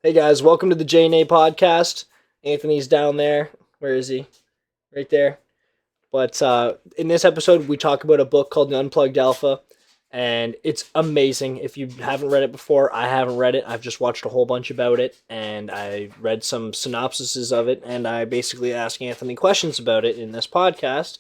Hey guys, welcome to the J and A podcast. Anthony's down there. Where is he? Right there. But in this episode, we talk about a book called Unplugged Alpha, and it's amazing. If you haven't read it before, I haven't read it. I've just watched a whole bunch about it, and I read some synopsises of it, and I basically ask Anthony questions about it in this podcast.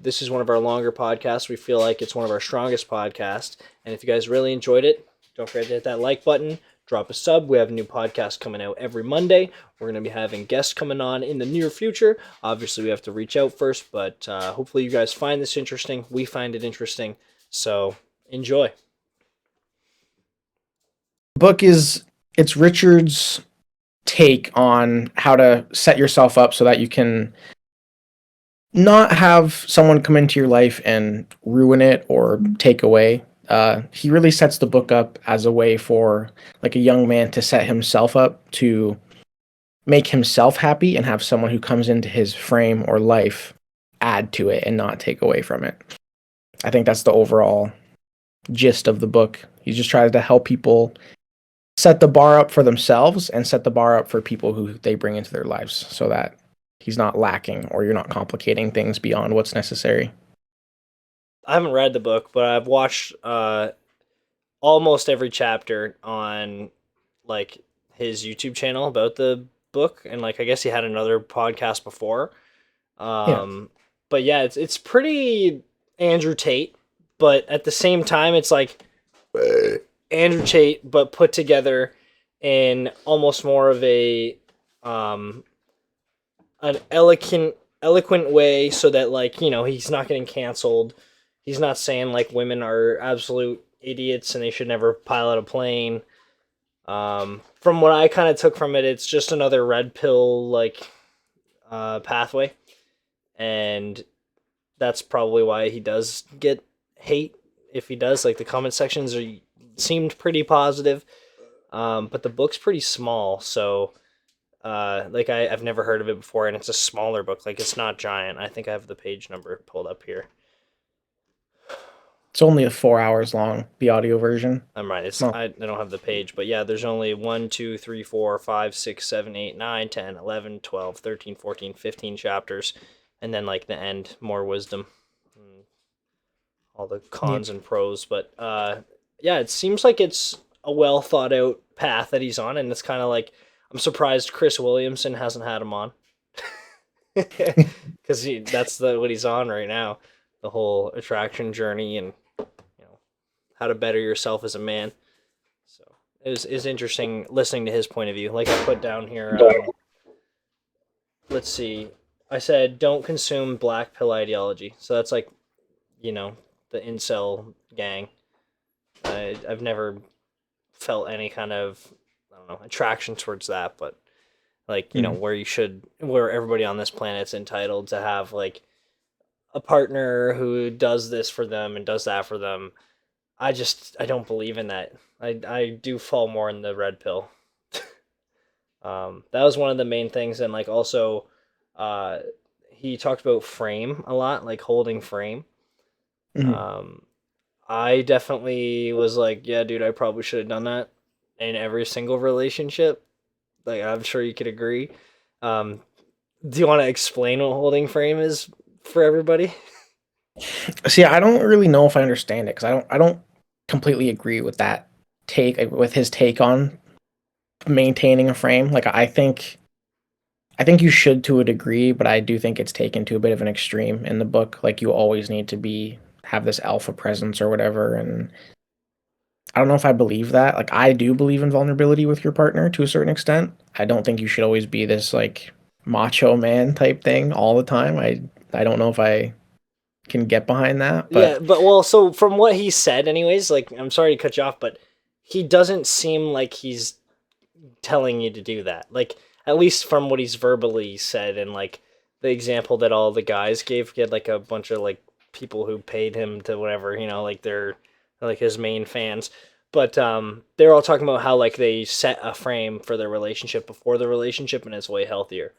This is one of our longer podcasts. We feel like it's one of our strongest podcasts, and if you guys really enjoyed it, don't forget to hit that like button. Drop a sub. We have a new podcast coming out every Monday. We're going to be having guests coming on in the near future. Obviously, we have to reach out first, but hopefully you guys find this interesting. We find it interesting. So enjoy. Book is it's Richard's take on how to set yourself up so that you can not have someone come into your life and ruin it or take away. He really sets the book up as a way for like a young man to set himself up to make himself happy and have someone who comes into his frame or life add to it and not take away from it. I think that's the overall gist of the book. He just tries to help people set the bar up for themselves and set the bar up for people who they bring into their lives so that he's not lacking or you're not complicating things beyond what's necessary. I haven't read the book, but I've watched almost every chapter on like his YouTube channel about the book, and like I guess he had another podcast before. Yeah. But yeah, it's pretty Andrew Tate, but at the same time, it's like Andrew Tate, but put together in almost more of a an eloquent way, so that like he's not getting canceled. He's not saying like women are absolute idiots and they should never pilot a plane. From what I kind of took from it, it's just another red pill like pathway, and that's probably why he does get hate. If he does, like the comment sections seemed pretty positive, but the book's pretty small, so like I've never heard of it before, and it's a smaller book. Like it's not giant. I think I have the page number pulled up here. It's only 4 hours long, the audio version. I'm right. It's No. I don't have the page, but yeah, there's only 1, 2, 3, 4, 5, 6, 7, 8, 9, 10, 11, 12, 13, 14, 15 chapters, and then like the end, more wisdom, and all the Yeah. cons and pros. But yeah, it seems like it's a well thought out path that he's on, and it's kind of like I'm surprised Chris Williamson hasn't had him on, because that's what he's on right now, the whole attraction journey and how to better yourself as a man. So it was interesting listening to his point of view. Like I put down here, let's see. I said don't consume black pill ideology. So that's like, the incel gang. I've never felt any kind of, I don't know, attraction towards that, but like where everybody on this planet's entitled to have like a partner who does this for them and does that for them. I don't believe in that. I do fall more in the red pill. That was one of the main things, and like also, he talked about frame a lot, like holding frame. Mhm. I definitely was like, yeah, dude, I probably should have done that in every single relationship. Like, I'm sure you could agree. Um, do you want to explain what holding frame is for everybody? See, I don't really know if I understand it because I don't completely agree with that take with his take on maintaining a frame. Like I think you should to a degree, but I do think it's taken to a bit of an extreme in the book. Like you always need to have this alpha presence or whatever, and I don't know if I believe that. Like I do believe in vulnerability with your partner to a certain extent. I don't think you should always be this like macho man type thing all the time. I don't know if I can get behind that, Yeah, but but well, so from what he said, anyways, like I'm sorry to cut you off, but he doesn't seem like he's telling you to do that. Like at least from what he's verbally said, and like the example that all the guys gave, he had like a bunch of like people who paid him to whatever, like they're like his main fans. But they're all talking about how like they set a frame for their relationship before the relationship, and it's way healthier.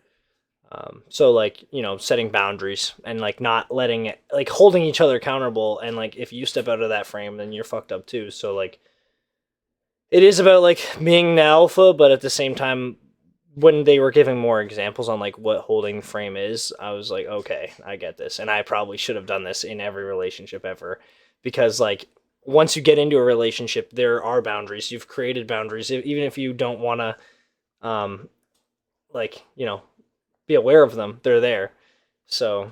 So like, setting boundaries and like not letting it, like holding each other accountable, and like if you step out of that frame, then you're fucked up too. So like it is about like being an alpha, but at the same time, when they were giving more examples on like what holding frame is, I was like, okay, I get this, and I probably should have done this in every relationship ever, because like once you get into a relationship, there are boundaries. You've created boundaries, even if you don't want to, like be aware of them. They're there. So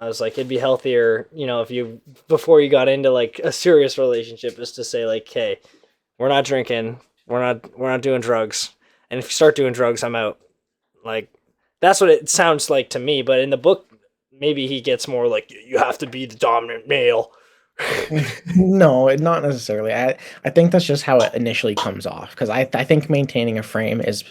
I was like, it'd be healthier, if you before you got into like a serious relationship, is to say like, hey, we're not drinking, we're not doing drugs, and if you start doing drugs, I'm out. Like that's what it sounds like to me. But in the book, maybe he gets more like you have to be the dominant male. No, not necessarily. I think that's just how it initially comes off, because I think maintaining a frame is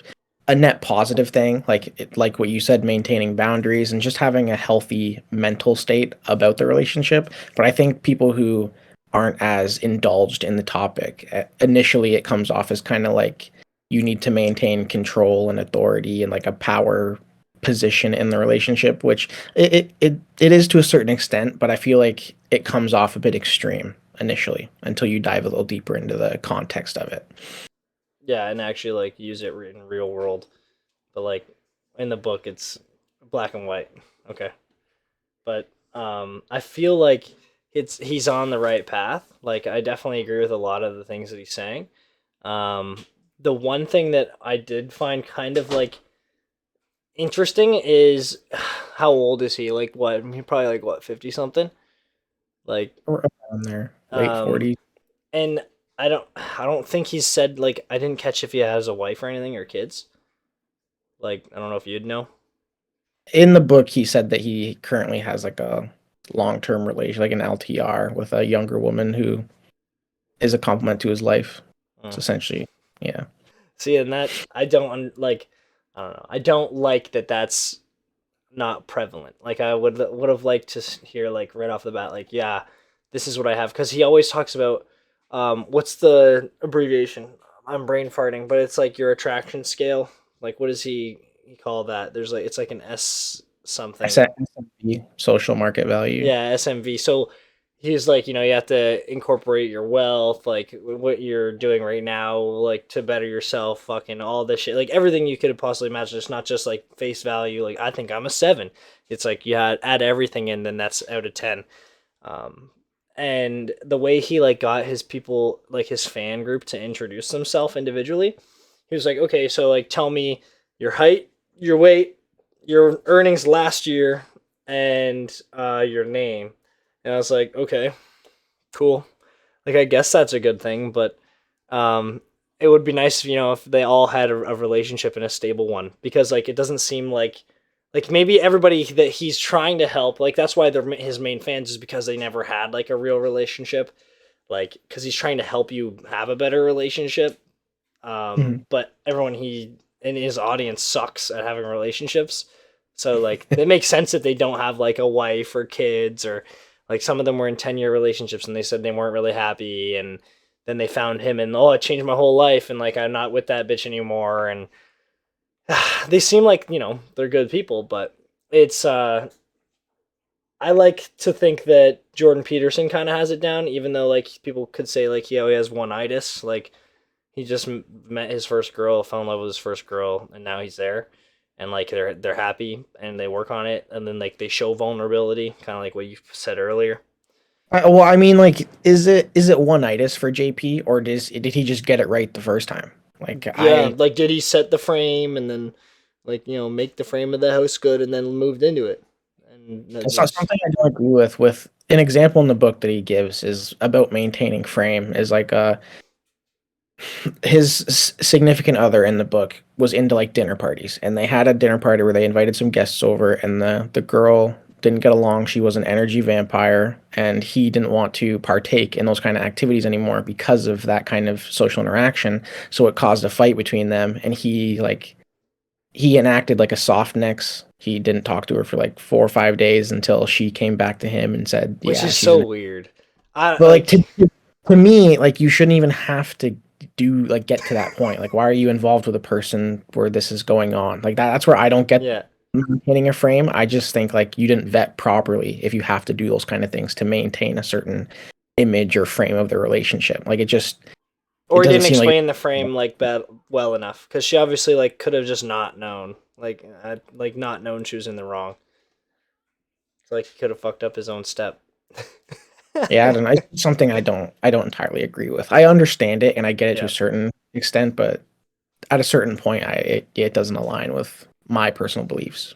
a net positive thing, like what you said, maintaining boundaries and just having a healthy mental state about the relationship. But I think people who aren't as indulged in the topic, initially it comes off as kind of like you need to maintain control and authority and like a power position in the relationship, which it is to a certain extent, but I feel like it comes off a bit extreme initially until you dive a little deeper into the context of it. Yeah, and actually like use it in real world. But like in the book, it's black and white. Okay, but I feel like he's on the right path. Like I definitely agree with a lot of the things that he's saying. Um, the one thing that I did find kind of like interesting is how old is he? Like what? He probably like what 50 something. Like Around there, late um, 40s. and I don't think he's said like I didn't catch if he has a wife or anything or kids. Like I don't know if you'd know. In the book, he said that he currently has like a long-term relation, like an LTR with a younger woman who is a complement to his life. It's Mm. essentially, yeah. See, and that I don't like. I don't know. I don't like that. That's not prevalent. Like I would have liked to hear like right off the bat, like yeah, this is what I have, because he always talks about what's the abbreviation? I'm brain farting, but it's like your attraction scale. Like what does he call that? There's like it's like an S something. SMV, social market value. Yeah, SMV. So he's like, you have to incorporate your wealth, like what you're doing right now, like to better yourself, fucking all this shit, like everything you could have possibly imagined. It's not just like face value. Like I think I'm a 7. It's like you add everything in, then that's out of 10. Um, and the way he like got his people, like his fan group, to introduce themselves individually, he was like, okay, so like tell me your height, your weight, your earnings last year, and your name. And I was like, okay, cool. Like I guess that's a good thing, but um, it would be nice, if they all had a relationship and a stable one, because like it doesn't seem like maybe everybody that he's trying to help, like that's why they're his main fans, is because they never had like a real relationship, like because he's trying to help you have a better relationship. Mhm. But everyone he in his audience sucks at having relationships. So like it makes sense that they don't have like a wife or kids, or like some of them were in 10-year relationships and they said they weren't really happy, and then they found him and it changed my whole life, and like I'm not with that bitch anymore, and they seem like, they're good people, but it's I like to think that Jordan Peterson kind of has it down, even though like people could say like he only has one itis. Like he just met his first girl, fell in love with his first girl, and now he's there, and like they're happy and they work on it, and then like they show vulnerability, kind of like what you said earlier. Well, I mean, like, is it one-itis for JP, or did he just get it right the first time? Like, Yeah, like did he set the frame and then like make the frame of the house good and then moved into it, and it's not something I don't agree with. With an example in the book that he gives is about maintaining frame. Is like his significant other in the book was into like dinner parties, and they had a dinner party where they invited some guests over, and the girl didn't get along. She was an energy vampire, and he didn't want to partake in those kind of activities anymore because of that kind of social interaction. So it caused a fight between them, and he enacted like a soft nex. He didn't talk to her for like 4 or 5 days until she came back to him and said, which "Yeah, is she's so an." weird. I But like like to me, like you shouldn't even have to do like get to that point. Like, why are you involved with a person where this is going on? Like that's where I don't get yeah. maintaining a frame. I just think like you didn't vet properly if you have to do those kind of things to maintain a certain image or frame of the relationship. Like it just It Or he doesn't didn't seem like. explain the frame like well enough, because she obviously like could have just not known, like not known she was in the wrong. It's like he could have fucked up his own step. Yeah, I don't know. It's something I don't entirely agree with. I understand it and I get it to a Yeah. certain extent, but at a certain point, it doesn't align with my personal beliefs.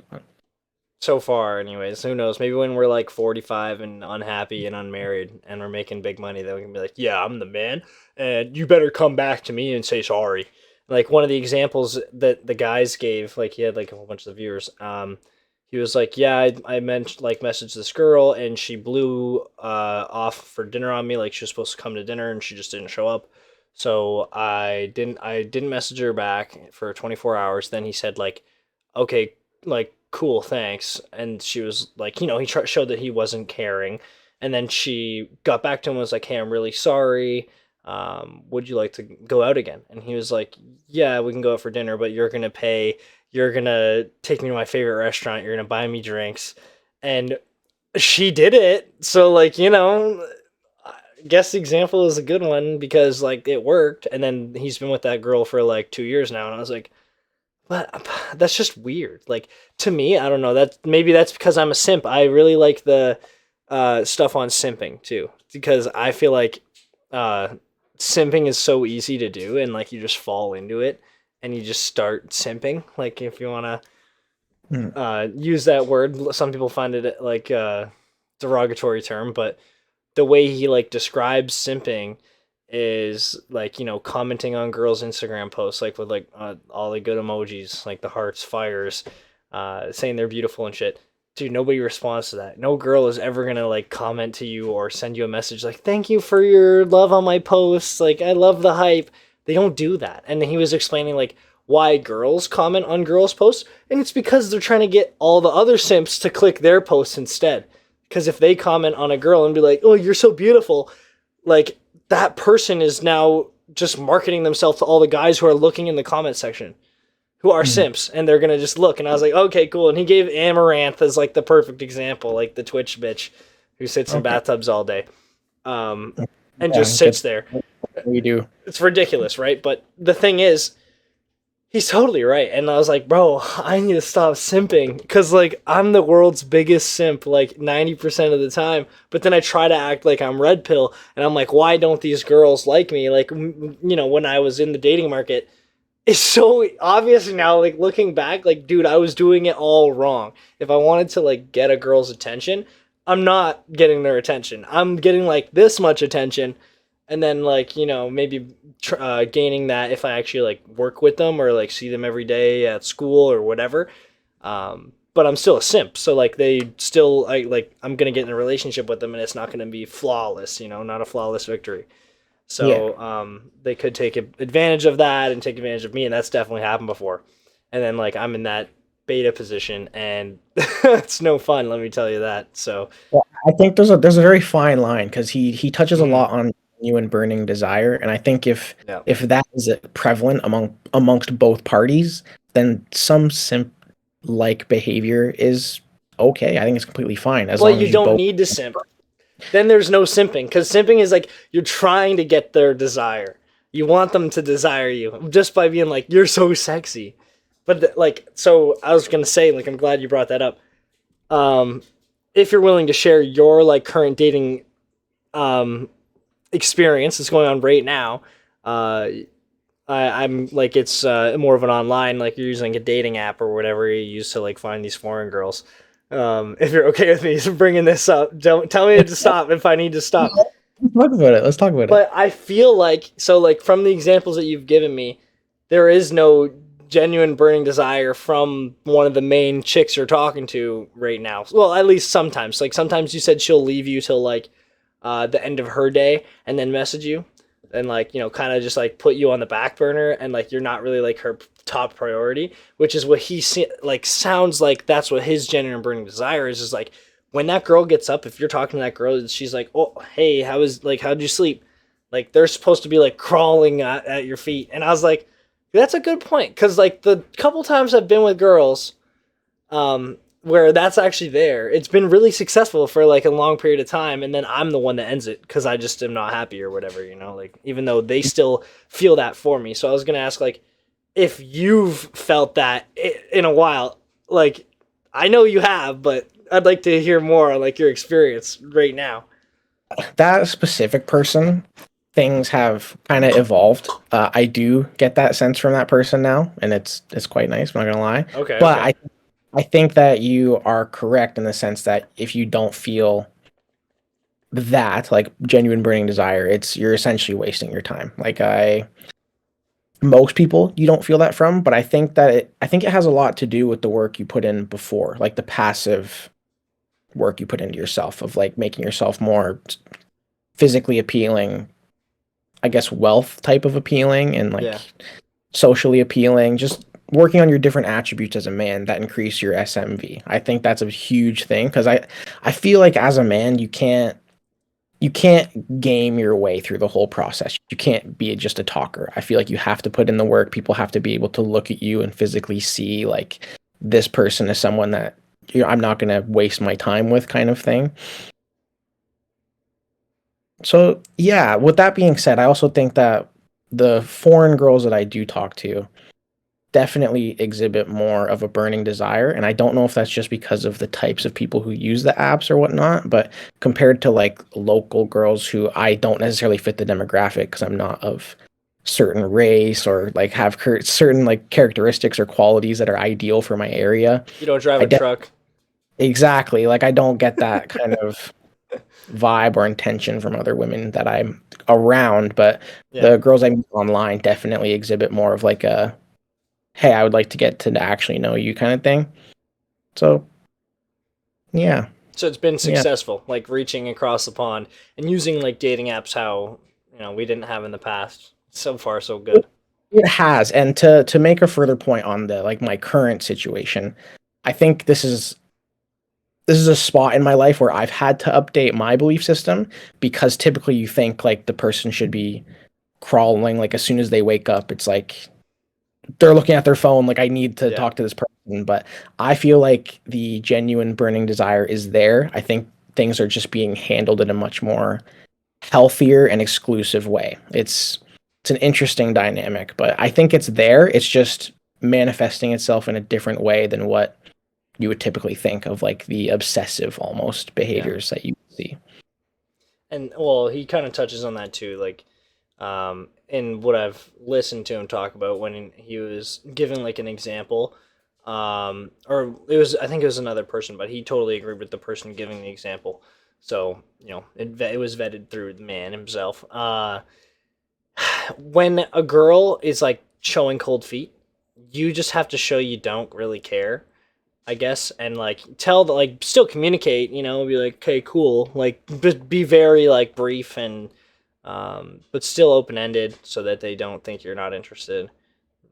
So far, anyways. Who knows? Maybe when we're like 45 and unhappy and unmarried and we're making big money, then we can be like, yeah, I'm the man, and you better come back to me and say sorry. Like one of the examples that the guys gave, like he had like a whole bunch of viewers. He was like, yeah, I meant like messaged this girl and she blew off for dinner on me. Like she was supposed to come to dinner and she just didn't show up. So I didn't message her back for 24 hours. Then he said like, okay, like cool, thanks. And she was like, he showed that he wasn't caring. And then she got back to him and was like, hey, I'm really sorry. Would you like to go out again? And he was like, yeah, we can go out for dinner, but you're going to pay. You're going to take me to my favorite restaurant. You're going to buy me drinks. And she did it. So, like, I guess the example is a good one because, like, it worked. And then he's been with that girl for like 2 years now. And I was like, but that's just weird. Like to me, I don't know. Maybe that's because I'm a simp. I really like the stuff on simping too, because I feel like uh, simping is so easy to do, and like you just fall into it, and you just start simping. Like if you want Mm. to use that word, some people find it like a derogatory term, but the way he like describes simping is like commenting on girls' Instagram posts like with like all the good emojis like the hearts, fires, saying they're beautiful and shit. Dude, nobody responds to that. No girl is ever gonna like comment to you or send you a message like thank you for your love on my posts, like I love the hype. They don't do that. And he was explaining like why girls comment on girls' posts, and it's because they're trying to get all the other simps to click their posts instead. Because if they comment on a girl and be like, "Oh, you're so beautiful," like that person is now just marketing themselves to all the guys who are looking in the comment section, who are Mm. simps, and they're gonna just look. And I was like, okay, cool. And he gave Amaranth as like the perfect example, like the Twitch bitch who sits in Okay. bathtubs all day, um, and Yeah, just sits there. we do. It's ridiculous, right? But the thing is, he's totally right. And I was like, bro, I need to stop simping because, like, I'm the world's biggest simp, like, 90% of the time. But then I try to act like I'm red pill. And I'm like, why don't these girls like me? Like, when I was in the dating market, it's so obvious now, like, looking back, like, dude, I was doing it all wrong. If I wanted to, like, get a girl's attention, I'm not getting their attention. I'm getting, like, this much attention and then like maybe gaining that if I actually like work with them or like see them every day at school or whatever. But I'm still a simp, so like I'm gonna get in a relationship with them, and it's not gonna be flawless, not a flawless victory. Yeah. So they could take advantage of that and take advantage of me, and that's definitely happened before. And then like I'm in that beta position, and it's no fun, let me tell you that. So Well, I think there's a very fine line because he touches a mhm, lot on you and burning desire, and I think yeah. if that is prevalent amongst both parties, then some simp like behavior is okay. I think it's completely fine as Well, long you as you don't both. need to simp. Then there's no simping because simping is like you're trying to get their desire. You want them to desire you just by being like you're so sexy. But like, so I was gonna say, like, I'm glad you brought that up. Um, if you're willing to share your like current dating um experience that's going on right now, uh, I'm like it's more of an online, like you're using a dating app or whatever you use to like find these foreign girls. If you're okay with me bringing this up, don't tell me to stop if I need to stop. Let's talk about it. Let's talk about it. But I feel like so like from the examples that you've given me, there is no genuine burning desire from one of the main chicks you're talking to right now. Well, at least sometimes. Like sometimes you said she'll leave you till like the end of her day and then message you and like kind of just like put you on the back burner and like you're not really like her top priority, which is what like sounds like that's what his genuine burning desire is like when that girl gets up, if you're talking to that girl, she's like, oh hey, how'd you sleep, like they're supposed to be like crawling at your feet. And I was like, that's a good point, because like the couple times I've been with girls, where that's actually there. It's been really successful for like a long period of time, and then I'm the one that ends it because I just am not happy or whatever, you know. Like even though they still feel that for me. So I was gonna ask like if you've felt that in a while. Like I know you have, but I'd like to hear more on like your experience right now. That specific person, things have kind of evolved. I do get that sense from that person now, and it's quite nice. I'm not gonna lie, Okay, but okay. I think that you are correct in the sense that if you don't feel that like genuine burning desire, it's you're essentially wasting your time. Like I most people you don't feel that from, but I think it has a lot to do with the work you put in before, like the passive work you put into yourself of like making yourself more physically appealing, I guess wealth type of appealing and like Yeah. socially appealing, just working on your different attributes as a man that increase your SMV. I think that's a huge thing because I feel like as a man you can't game your way through the whole process. You can't be just a talker. I feel like you have to put in the work. People have to be able to look at you and physically see like this person is someone that I'm not going to waste my time with kind of thing. So, yeah, with that being said, I also think that the foreign girls that I do talk to definitely exhibit more of a burning desire. And I don't know if that's just because of the types of people who use the apps or whatnot, but compared to like local girls who I don't necessarily fit the demographic because I'm not of certain race or like have certain like characteristics or qualities that are ideal for my area. You don't drive I a de- truck. exactly like I don't get that kind of vibe or intention from other women that I'm around, but Yeah. the girls I meet online definitely exhibit more of like a hey, I would like to get to actually know you kind of thing. So, yeah. So it's been Yeah. successful, like reaching across the pond and using like dating apps how we didn't have in the past. So far, so good. It has. And to make a further point on the like my current situation, I think this is a spot in my life where I've had to update my belief system because typically you think like the person should be crawling like as soon as they wake up. It's like they're looking at their phone like I need to Yeah, talk to this person, but I feel like the genuine burning desire is there. I think things are just being handled in a much more healthier and exclusive way. It's an interesting dynamic, but I think it's there. It's just manifesting itself in a different way than what you would typically think of like the obsessive almost yeah. behaviors that you see. And well, he kind of touches on that too, like in what I've listened to him talk about when he was giving like an example, or it was I think it was another person, but he totally agreed with the person giving the example. So it was vetted through the man himself. When a girl is like showing cold feet, you just have to show you don't really care, I guess, and like tell the like still communicate, be like, okay, cool, like be very like brief and but still open ended so that they don't think you're not interested.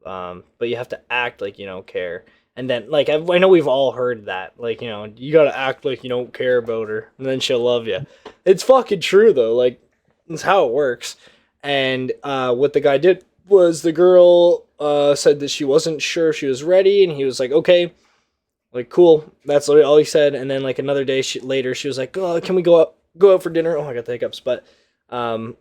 But you have to act like you don't care. And then, like, I know we've all heard that, like, you gotta act like you don't care about her, and then she'll love you. It's fucking true, though. Like, it's how it works. And what the guy did was the girl said that she wasn't sure if she was ready, and he was like, okay, like, cool. That's literally all he said. And then, like, another day later, she was like, oh, can we go out for dinner? Oh, I got the hiccups. But um,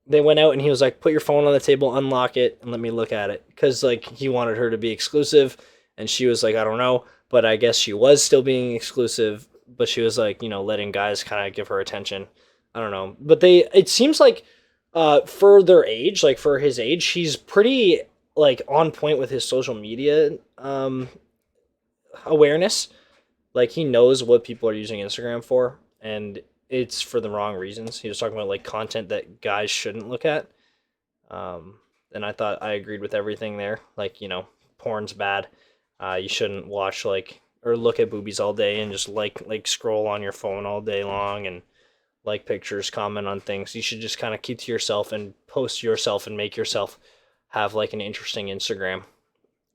they went out and he was like, put your phone on the table, unlock it, and let me look at it. Because, like, he wanted her to be exclusive. And she was like, I don't know. But I guess she was still being exclusive. But she was like, letting guys kind of give her attention. I don't know. But it seems like for their age, like for his age, she's pretty, like, on point with his social media awareness. Like, he knows what people are using Instagram for. And it's for the wrong reasons. He was talking about, like, content that guys shouldn't look at. Um, and I thought I agreed with everything there. Like, porn's bad. You shouldn't watch like or look at boobies all day and just like scroll on your phone all day long and like pictures, comment on things. You should just kind of keep to yourself and post yourself and make yourself have like an interesting Instagram.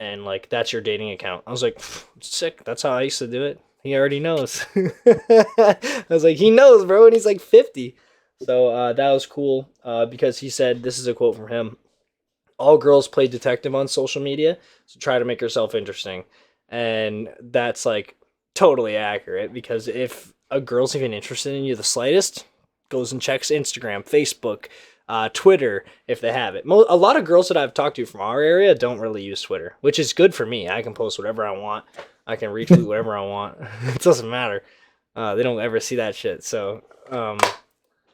And like that's your dating account. I was like, sick. That's how I used to do it. He already knows. I was like, he knows, bro, and he's like 50. So that was cool because he said this is a quote from him: all girls play detective on social media, so try to make yourself interesting. And that's like totally accurate, because if a girl's even interested in you the slightest, goes and checks Instagram, Facebook, Twitter, if they have it. A lot of girls that I've talked to from our area don't really use Twitter, which is good for me. I can post whatever I want. I can retweet whatever I want. It doesn't matter. They don't ever see that shit. So,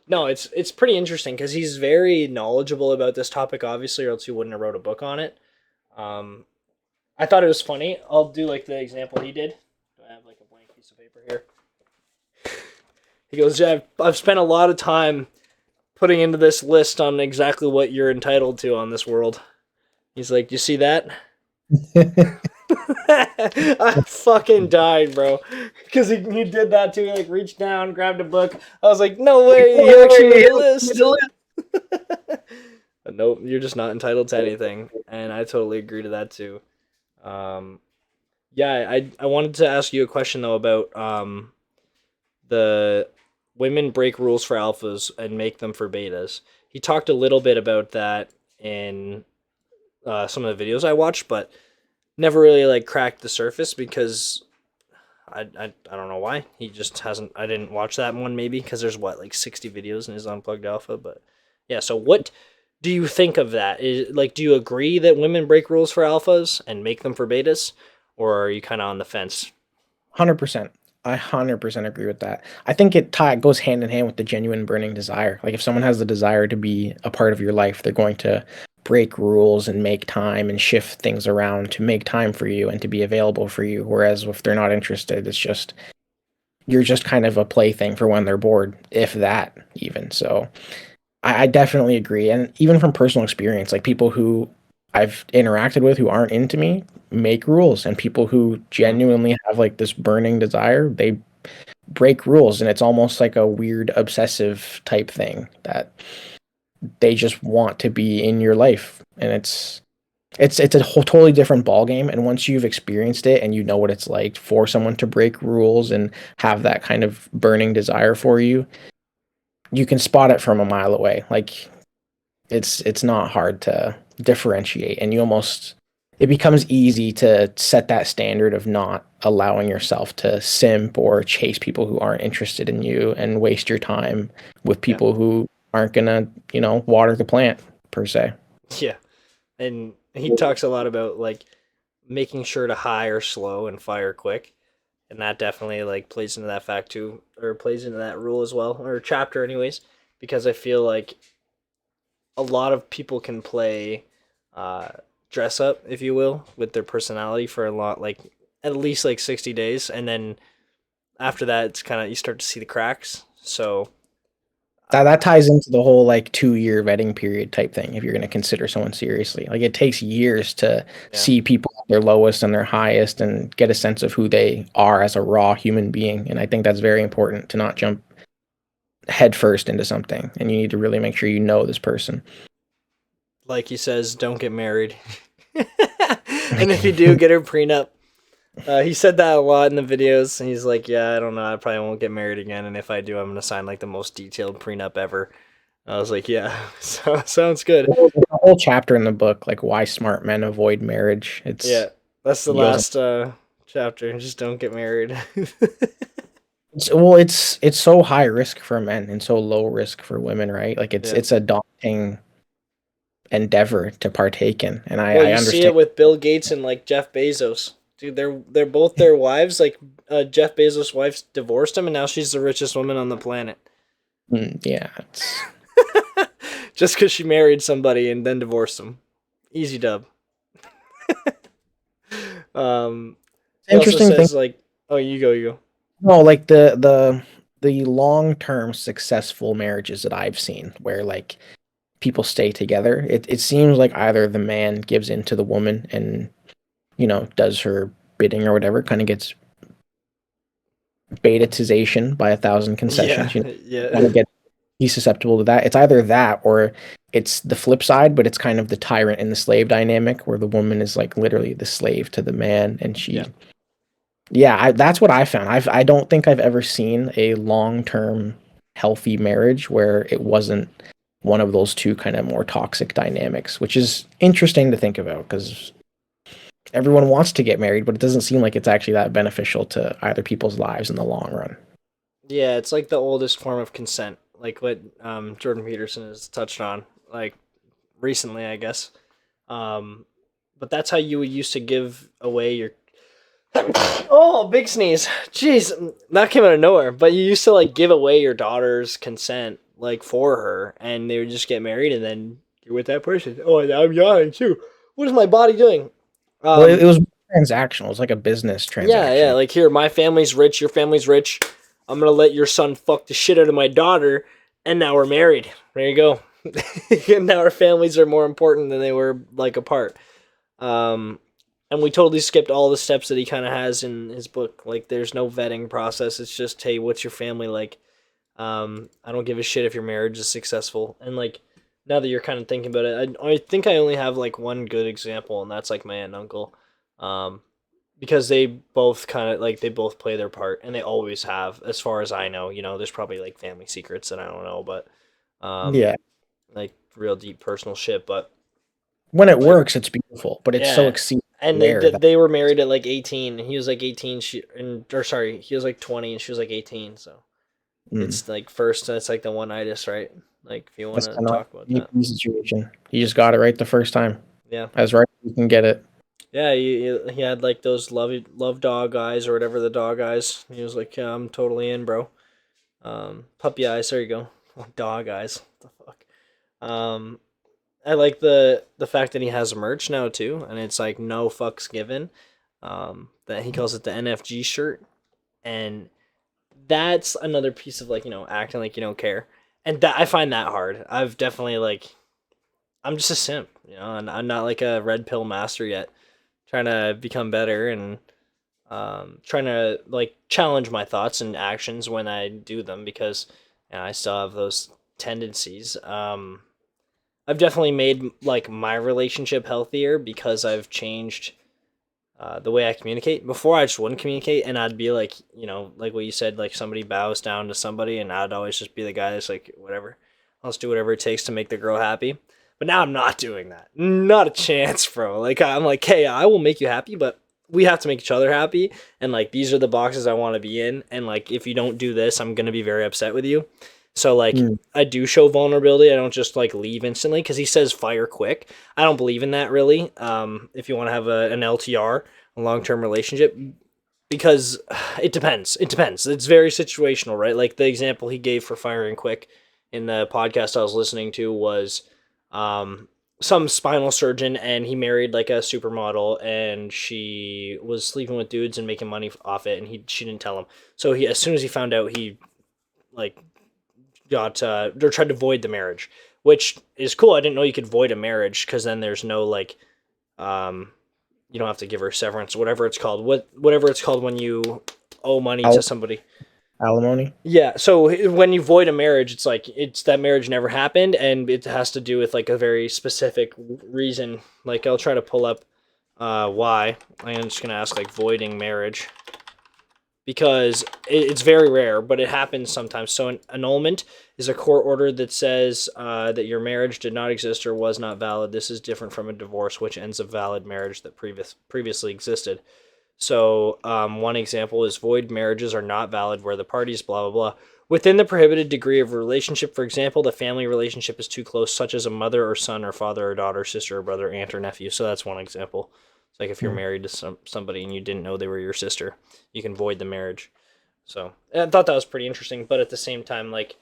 no, it's pretty interesting because he's very knowledgeable about this topic, obviously, or else he wouldn't have wrote a book on it. Um, I thought it was funny. I'll do like the example he did. Do I have like a blank piece of paper here? He goes, I've spent a lot of time putting into this list on exactly what you're entitled to on this world. He's like, you see that? I fucking died, bro. Because he did that too. He like reached down, grabbed a book. I was like, no way, he actually made a list. But nope, you're just not entitled to anything. And I totally agree to that too. Yeah, I wanted to ask you a question though about the women break rules for alphas and make them for betas. He talked a little bit about that in some of the videos I watched, but never really like cracked the surface because I don't know why. He just hasn't. I didn't watch that one maybe because there's what like 60 videos in his Unplugged Alpha. But yeah, so what do you think of that? Do you agree that women break rules for alphas and make them for betas, or are you kind of on the fence? 100%. I 100% agree with that. I think goes hand in hand with the genuine burning desire. Like if someone has the desire to be a part of your life, they're going to break rules and make time and shift things around to make time for you and to be available for you. Whereas if they're not interested, it's just you're just kind of a plaything for when they're bored, if that even. So I definitely agree. And even from personal experience, like people who I've interacted with who aren't into me make rules, and people who genuinely have like this burning desire, they break rules, and it's almost like a weird obsessive type thing that they just want to be in your life, and it's a whole totally different ball game. And once you've experienced it and you know what it's like for someone to break rules and have that kind of burning desire for you, you can spot it from a mile away. Like it's not hard to differentiate, and it becomes easy to set that standard of not allowing yourself to simp or chase people who aren't interested in you and waste your time with Yeah. people who aren't gonna, water the plant per se. Yeah. And he talks a lot about like making sure to hire slow and fire quick. And that definitely like plays into that fact too, or plays into that rule as well, or chapter anyways, because I feel like a lot of people can play uh, dress up, if you will, with their personality for a lot, like at least like 60 days. And then after that, it's kind of, you start to see the cracks. So, That ties into the whole like 2 year vetting period type thing. If you're going to consider someone seriously, like it takes years to yeah. see people at their lowest and their highest and get a sense of who they are as a raw human being. And I think that's very important to not jump headfirst into something. And you need to really make sure you know this person. Like he says, don't get married. And if you do, get her prenup. He said that a lot in the videos, and he's like, "Yeah, I don't know, I probably won't get married again, and if I do, I'm gonna sign like the most detailed prenup ever." I was like, "Yeah, so sounds good." There's a whole chapter in the book, like why smart men avoid marriage. Yeah, that's the He goes, last chapter. Just don't get married. it's so high risk for men and so low risk for women, right? Like Yeah. it's a daunting endeavor to partake in, and Well, I you see it understand. with Bill Gates and like Jeff Bezos. Dude, they're both their wives. Like Jeff Bezos' wife divorced him, and now she's the richest woman on the planet. Yeah, Just because she married somebody and then divorced him. Easy dub. He also interesting thing. says like, "Oh, you go." No, like the long-term successful marriages that I've seen where like people stay together, it seems like either the man gives in to the woman and does her bidding or whatever, kind of gets betatization by 1,000 Yeah, concessions, yeah, kind of get he's susceptible to that. It's either that or it's the flip side, but it's kind of the tyrant and the slave dynamic where the woman is like literally the slave to the man, and yeah. that's what I found. I don't think I've ever seen a long-term healthy marriage where it wasn't one of those two kind of more toxic dynamics, which is interesting to think about because everyone wants to get married, but it doesn't seem like it's actually that beneficial to either people's lives in the long run. Yeah, it's like the oldest form of consent, like what Jordan Peterson has touched on, like recently, I guess. Um, but that's how you used to give away your. Oh, big sneeze! Jeez, that came out of nowhere. But you used to like give away your daughter's consent, like for her, and they would just get married, and then you're with that person. Oh, and I'm yawning too. What is my body doing? Well, it Um, was transactional. It was like a business yeah. transaction. Like here, my family's rich, your family's rich. I'm gonna let your son fuck the shit out of my daughter, and now we're married. There you go. And now our families are more important than they were like apart. Um, and we totally skipped all the steps that he kind of has in his book. Like, there's no vetting process. It's just, hey, what's your family like? I don't give a shit if your marriage is successful. And like, now that you're kind of thinking about it, I think I only have like one good example, and that's like my aunt and uncle. Um, because they both kind of like they both play their part, and they always have, as far as I know. There's probably like family secrets that I don't know, but Yeah. like real deep personal shit. But When it works, it's beautiful, but it's so yeah, exceedingly and rare that they were married at like 18, and he was like 18. Or sorry, he was like 20, and she was like 18. So mm, it's like first, it's like the one itis, right? Like if you want that's to kind of talk about a that, VP situation. You just got it right the first time. yeah, As right as you can get it. yeah. He had like those love dog eyes or whatever the dog eyes. He was like, yeah, I'm totally in, bro. Puppy eyes. There you go. Dog eyes. What the fuck? I like the fact that he has merch now too, and it's like no fucks given. That he calls it the NFG shirt, and that's another piece of like acting like you don't care, and that I find that hard. I've definitely like I'm just a simp, and I'm not like a red pill master yet. Trying to become better and trying to like challenge my thoughts and actions when I do them because I still have those tendencies. I've definitely made like my relationship healthier because I've changed the way I communicate. Before I just wouldn't communicate, and I'd be like, like what you said, like somebody bows down to somebody, and I'd always just be the guy that's like, whatever, let's do whatever it takes to make the girl happy. But now I'm not doing that. Not a chance, bro. Like I'm like, hey, I will make you happy, but we have to make each other happy. And like these are the boxes I want to be in. And like if you don't do this, I'm gonna be very upset with you. So like Mm. I do show vulnerability. I don't just like leave instantly because he says fire quick. I don't believe in that really. If you want to have an LTR, a long term relationship, because it depends. It depends. It's very situational, right? Like the example he gave for firing quick in the podcast I was listening to was some spinal surgeon, and he married like a supermodel, and she was sleeping with dudes and making money off it, and she didn't tell him. So he, as soon as he found out, he like got or tried to void the marriage, which is cool. I didn't know you could void a marriage because then there's no like um you don't have to give her severance, whatever it's called. Whatever it's called when you owe money to Al- somebody. Alimony. Yeah, so when you void a marriage, it's like it's that marriage never happened, and it has to do with like a very specific reason. Like I'll try to pull up why. I'm just gonna ask like voiding marriage because it's very rare, but it happens sometimes. So an annulment is a court order that says that your marriage did not exist or was not valid. This is different from a divorce, which ends a valid marriage that previously existed. So one example is void marriages are not valid where the parties blah blah blah. Within the prohibited degree of relationship, for example, the family relationship is too close, such as a mother or son or father or daughter, sister or brother, aunt or nephew. So that's one example. It's like if you're Mm. married to somebody and you didn't know they were your sister, you can void the marriage. So I thought that was pretty interesting, but at the same time, like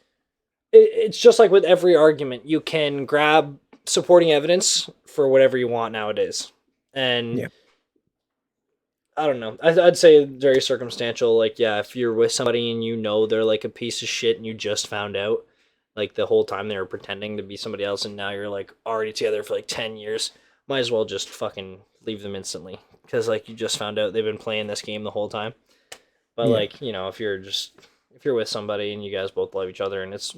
it's just like with every argument, you can grab supporting evidence for whatever you want nowadays, and Yeah. I don't know. I'd say very circumstantial. Like, yeah, if you're with somebody and they're like a piece of shit and you just found out, like the whole time they were pretending to be somebody else and now you're like already together for like 10 years, might as well just fucking leave them instantly. Because like you just found out they've been playing this game the whole time. But Yeah. like, if you're with somebody and you guys both love each other and it's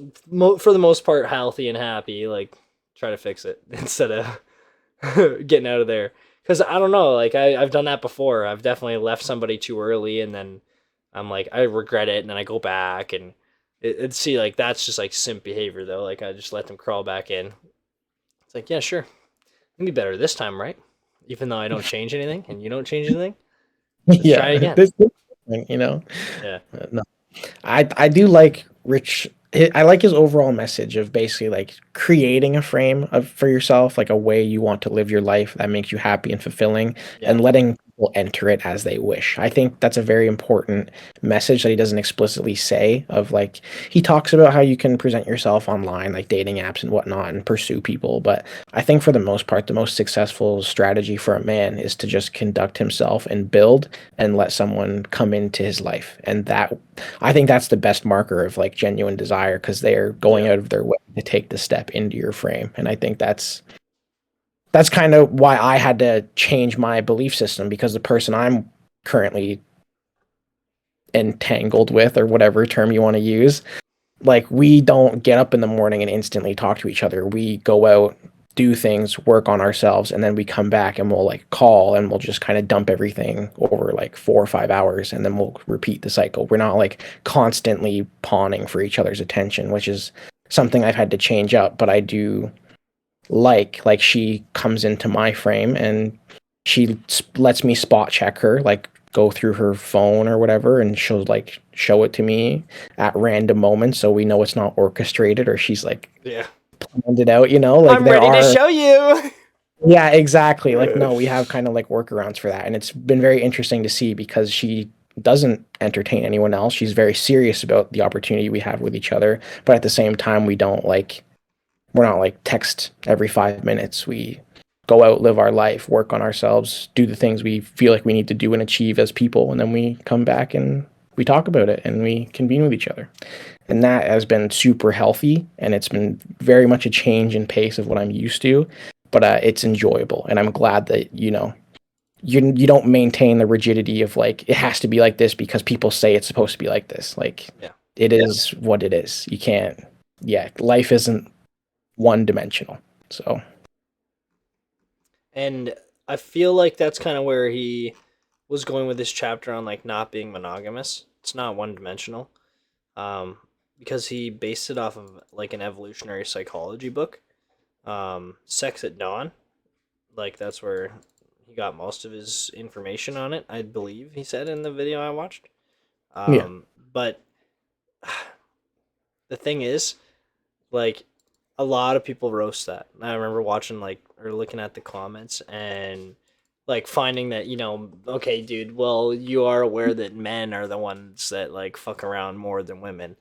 for the most part healthy and happy, like try to fix it instead of getting out of there. Because I don't know, like I've done that before. I've definitely left somebody too early, and then I'm like I regret it, and then I go back and see like that's just like simp behavior though. Like I just let them crawl back in. It's like yeah, sure, it'll be better this time, right? even though I don't change anything and you don't change anything. Let's try it Yeah, again. you know. Yeah. No, I do like Rich. I like his overall message of basically like creating a frame of for yourself, like a way you want to live your life that makes you happy and fulfilling, Yeah. and letting people enter it as they wish. I think that's a very important message that he doesn't explicitly say. Of like he talks about how you can present yourself online, like dating apps and whatnot, and pursue people. But I think for the most part, the most successful strategy for a man is to just conduct himself and build and let someone come into his life, and that I think that's the best marker of like genuine desire because they're going Yeah. out of their way to take the step into your frame. And I think that's kind of why I had to change my belief system because the person I'm currently entangled with or whatever term you want to use, like we don't get up in the morning and instantly talk to each other. We go out, do things, work on ourselves, and then we come back and we'll like call and we'll just kind of dump everything over like 4 or 5 hours and then we'll repeat the cycle. We're not like constantly pawning for each other's attention, which is something I've had to change up, but I do like she comes into my frame and she lets me spot check her, like go through her phone or whatever, and she'll like show it to me at random moments so we know it's not orchestrated or she's like Yeah. planned it out, like I'm there ready to are. show you. Yeah, exactly. Like no, we have kind of like workarounds for that, and it's been very interesting to see because she doesn't entertain anyone else. She's very serious about the opportunity we have with each other, but at the same time we don't like we're not like text every 5 minutes. We go out, live our life, work on ourselves, do the things we feel like we need to do and achieve as people. And then we come back and we talk about it and we convene with each other. And that has been super healthy. And it's been very much a change in pace of what I'm used to. But it's enjoyable. And I'm glad that, you don't maintain the rigidity of like, it has to be like this because people say it's supposed to be like this. Like, Yeah. it is what it is. You can't, yeah, life isn't one dimensional. So And I feel like that's kind of where he was going with this chapter on like not being monogamous. It's not one dimensional. Um, because he based it off of like an evolutionary psychology book. Sex at Dawn. Like that's where he got most of his information on it, I believe he said in the video I watched. yeah, But the thing is, like, a lot of people roast that. I remember watching like or looking at the comments and like finding that okay, dude, well, you are aware that men are the ones that like fuck around more than women,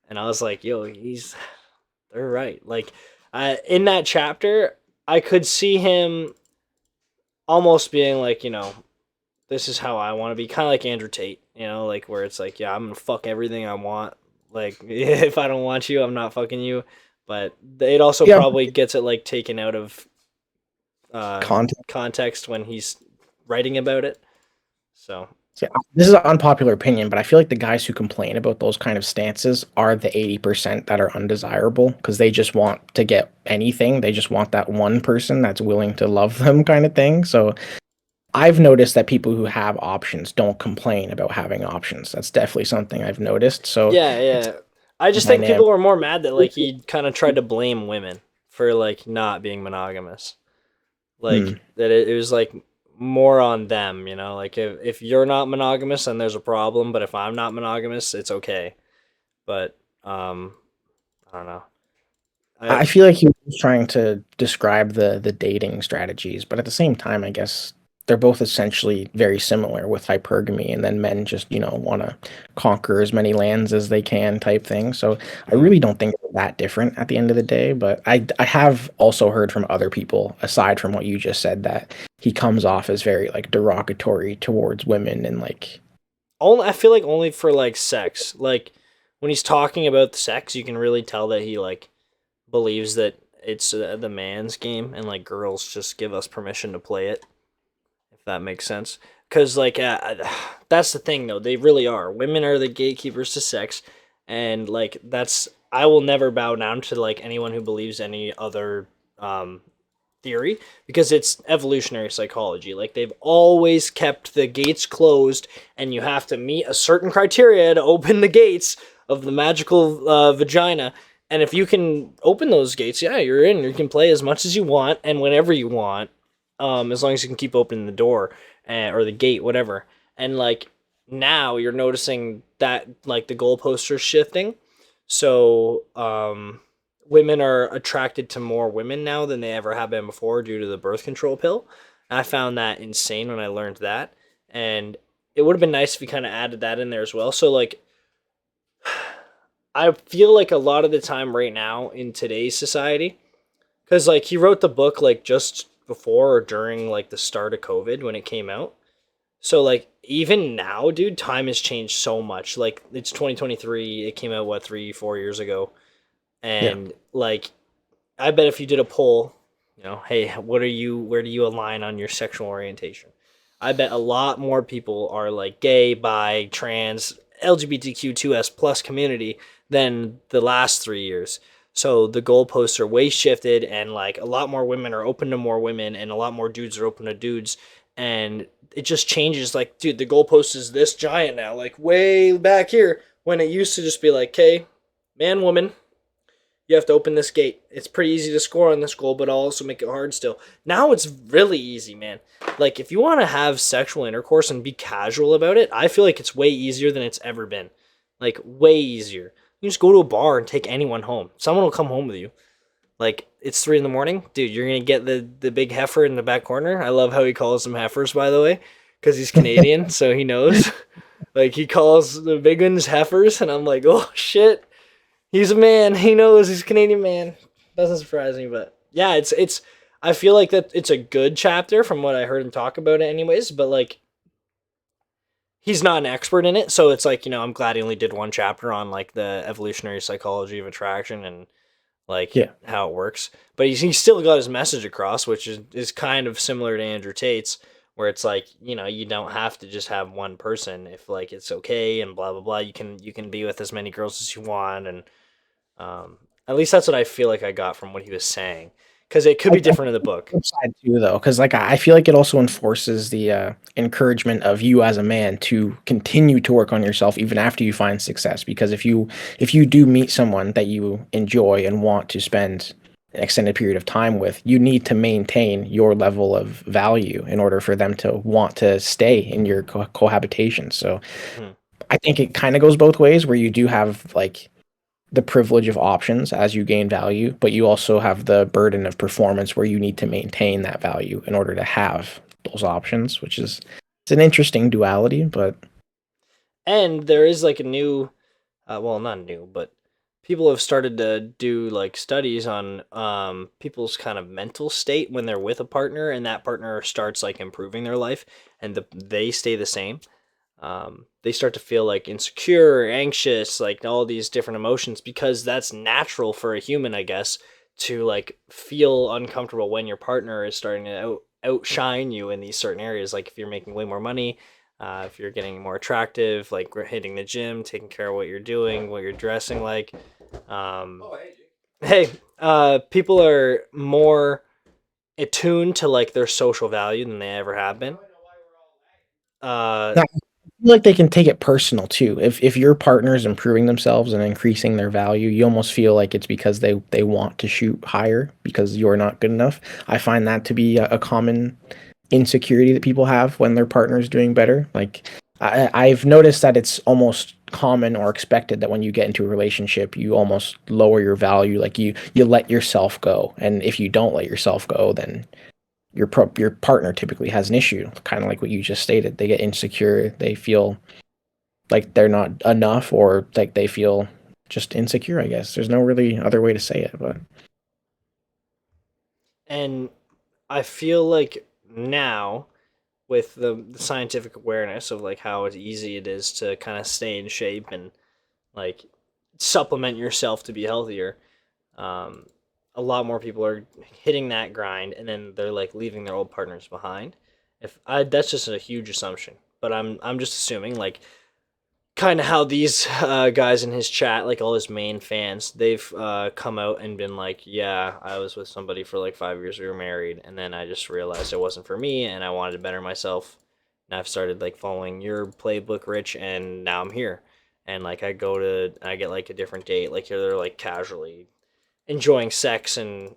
and I was like, yo, they're right. Like, in that chapter, I could see him almost being like, this is how I want to be, kind of like Andrew Tate, like where it's like, yeah, I'm gonna fuck everything I want. Like, if I don't want you, I'm not fucking you. But it also yeah, probably gets it like taken out of content. context when he's writing about it. So Yeah, this is an unpopular opinion, but I feel like the guys who complain about those kind of stances are the 80% that are undesirable because they just want to get anything. They just want that one person that's willing to love them kind of thing. So I've noticed that people who have options don't complain about having options. That's definitely something I've noticed. So yeah, it's yeah. I just think dynamic. people were more mad that like he kind of tried to blame women for like not being monogamous. Hmm. Like that it was like more on them, like if you're not monogamous then there's a problem, but if I'm not monogamous it's okay. But I don't know. I I feel like he was trying to describe the dating strategies, but at the same time, I guess they're both essentially very similar with hypergamy, and then men just want to conquer as many lands as they can type thing. So I Mhm. really don't think they're that different at the end of the day. But I have also heard from other people, aside from what you just said, that he comes off as very like derogatory towards women and like only I feel like only for like sex. Like when he's talking about the sex, you can really tell that he like believes that it's the man's game and like girls just give us permission to play it, if that makes sense. Because like that's the thing though, they really are. Women are the gatekeepers to sex, and like that's I will never bow down to like anyone who believes any other um, theory because it's evolutionary psychology. Like they've always kept the gates closed, and you have to meet a certain criteria to open the gates of the magical vagina. And if you can open those gates, yeah, you're in. You can play as much as you want and whenever you want. as long as you can keep opening the door or the gate, whatever. And like now you're noticing that like the goalposts are shifting. So women are attracted to more women now than they ever have been before due to the birth control pill. I found that insane when I learned that. And it would have been nice if you kind of added that in there as well. So like I feel like a lot of the time right now in today's society, because like he wrote the book like just before or during like the start of COVID when it came out. So like even now, dude, time has changed so much. Like it's 2023. It came out what 3 4 years ago, Yeah. and like I bet if you did a poll, hey, what are you? Where do you align on your sexual orientation? I bet a lot more people are like gay, bi, trans, LGBTQ2S plus community than the last 3 years. So the goalposts are way shifted, and like a lot more women are open to more women, and a lot more dudes are open to dudes, and it just changes. Like, dude, the goalpost is this giant now, like way back here, when it used to just be like, okay, man, woman, you have to open this gate. It's pretty easy to score on this goal, but I'll also make it hard still. Now it's really easy, man. Like, if you want to have sexual intercourse and be casual about it, I feel like it's way easier than it's ever been. Like, way easier. You just go to a bar and take anyone home. Someone will come home with you. Like, it's 3 in the morning. Dude, you're going to get the big heifer in the back corner. I love how he calls them heifers, by the way, because he's Canadian, so he knows. Like, he calls the big ones heifers, and I'm like, oh, shit. He's a man. He knows he's a Canadian man. Doesn't surprise me, but yeah, it's. I feel like that it's a good chapter from what I heard him talk about it, anyways. But like, he's not an expert in it, so it's like I'm glad he only did one chapter on like the evolutionary psychology of attraction and like Yeah. how it works. But he's still got his message across, which is kind of similar to Andrew Tate's, where it's like you don't have to just have one person if like it's okay and blah blah blah. You can be with as many girls as you want and um, at least that's what I feel like I got from what he was saying, because it could I be think different in the book. flip side too, though, because like I feel like it also enforces the encouragement of you as a man to continue to work on yourself even after you find success. Because if you do meet someone that you enjoy and want to spend an extended period of time with, you need to maintain your level of value in order for them to want to stay in your cohabitation. So Hmm. I think it kind of goes both ways, where you do have like the privilege of options as you gain value, but you also have the burden of performance where you need to maintain that value in order to have those options, which is it's an interesting duality, but And there is like a new, well, not new, but people have started to do like studies on people's kind of mental state when they're with a partner, and that partner starts like improving their life, and they stay the same. They start to feel like insecure, anxious, like all these different emotions because that's natural for a human, I guess, to like feel uncomfortable when your partner is starting to outshine you in these certain areas. Like if you're making way more money, if you're getting more attractive, like we're hitting the gym, taking care of what you're doing, what you're dressing like. Um, hey, people are more attuned to like their social value than they ever have been. Uh, I feel like they can take it personal too. If your partner is improving themselves and increasing their value, you almost feel like it's because they want to shoot higher because you're not good enough. I find that to be a common insecurity that people have when their partner is doing better. Like I've noticed that it's almost common or expected that when you get into a relationship, you almost lower your value. Like you let yourself go, and if you don't let yourself go, then your partner typically has an issue. Kind of like what you just stated, they get insecure, they feel like they're not enough, or like they feel just insecure. I guess there's no really other way to say it, but and I feel like now with the scientific awareness of like how easy it is to kind of stay in shape and like supplement yourself to be healthier, um, a lot more people are hitting that grind and then they're like leaving their old partners behind. If I That's just a huge assumption, but I'm just assuming like kind of how these guys in his chat, like all his main fans, they've come out and been like, yeah, I was with somebody for like 5 years, we were married, and then I just realized it wasn't for me, and I wanted to better myself, and I've started like following your playbook, Rich, and now I'm here, and like I get like a different date, like they're like casually enjoying sex and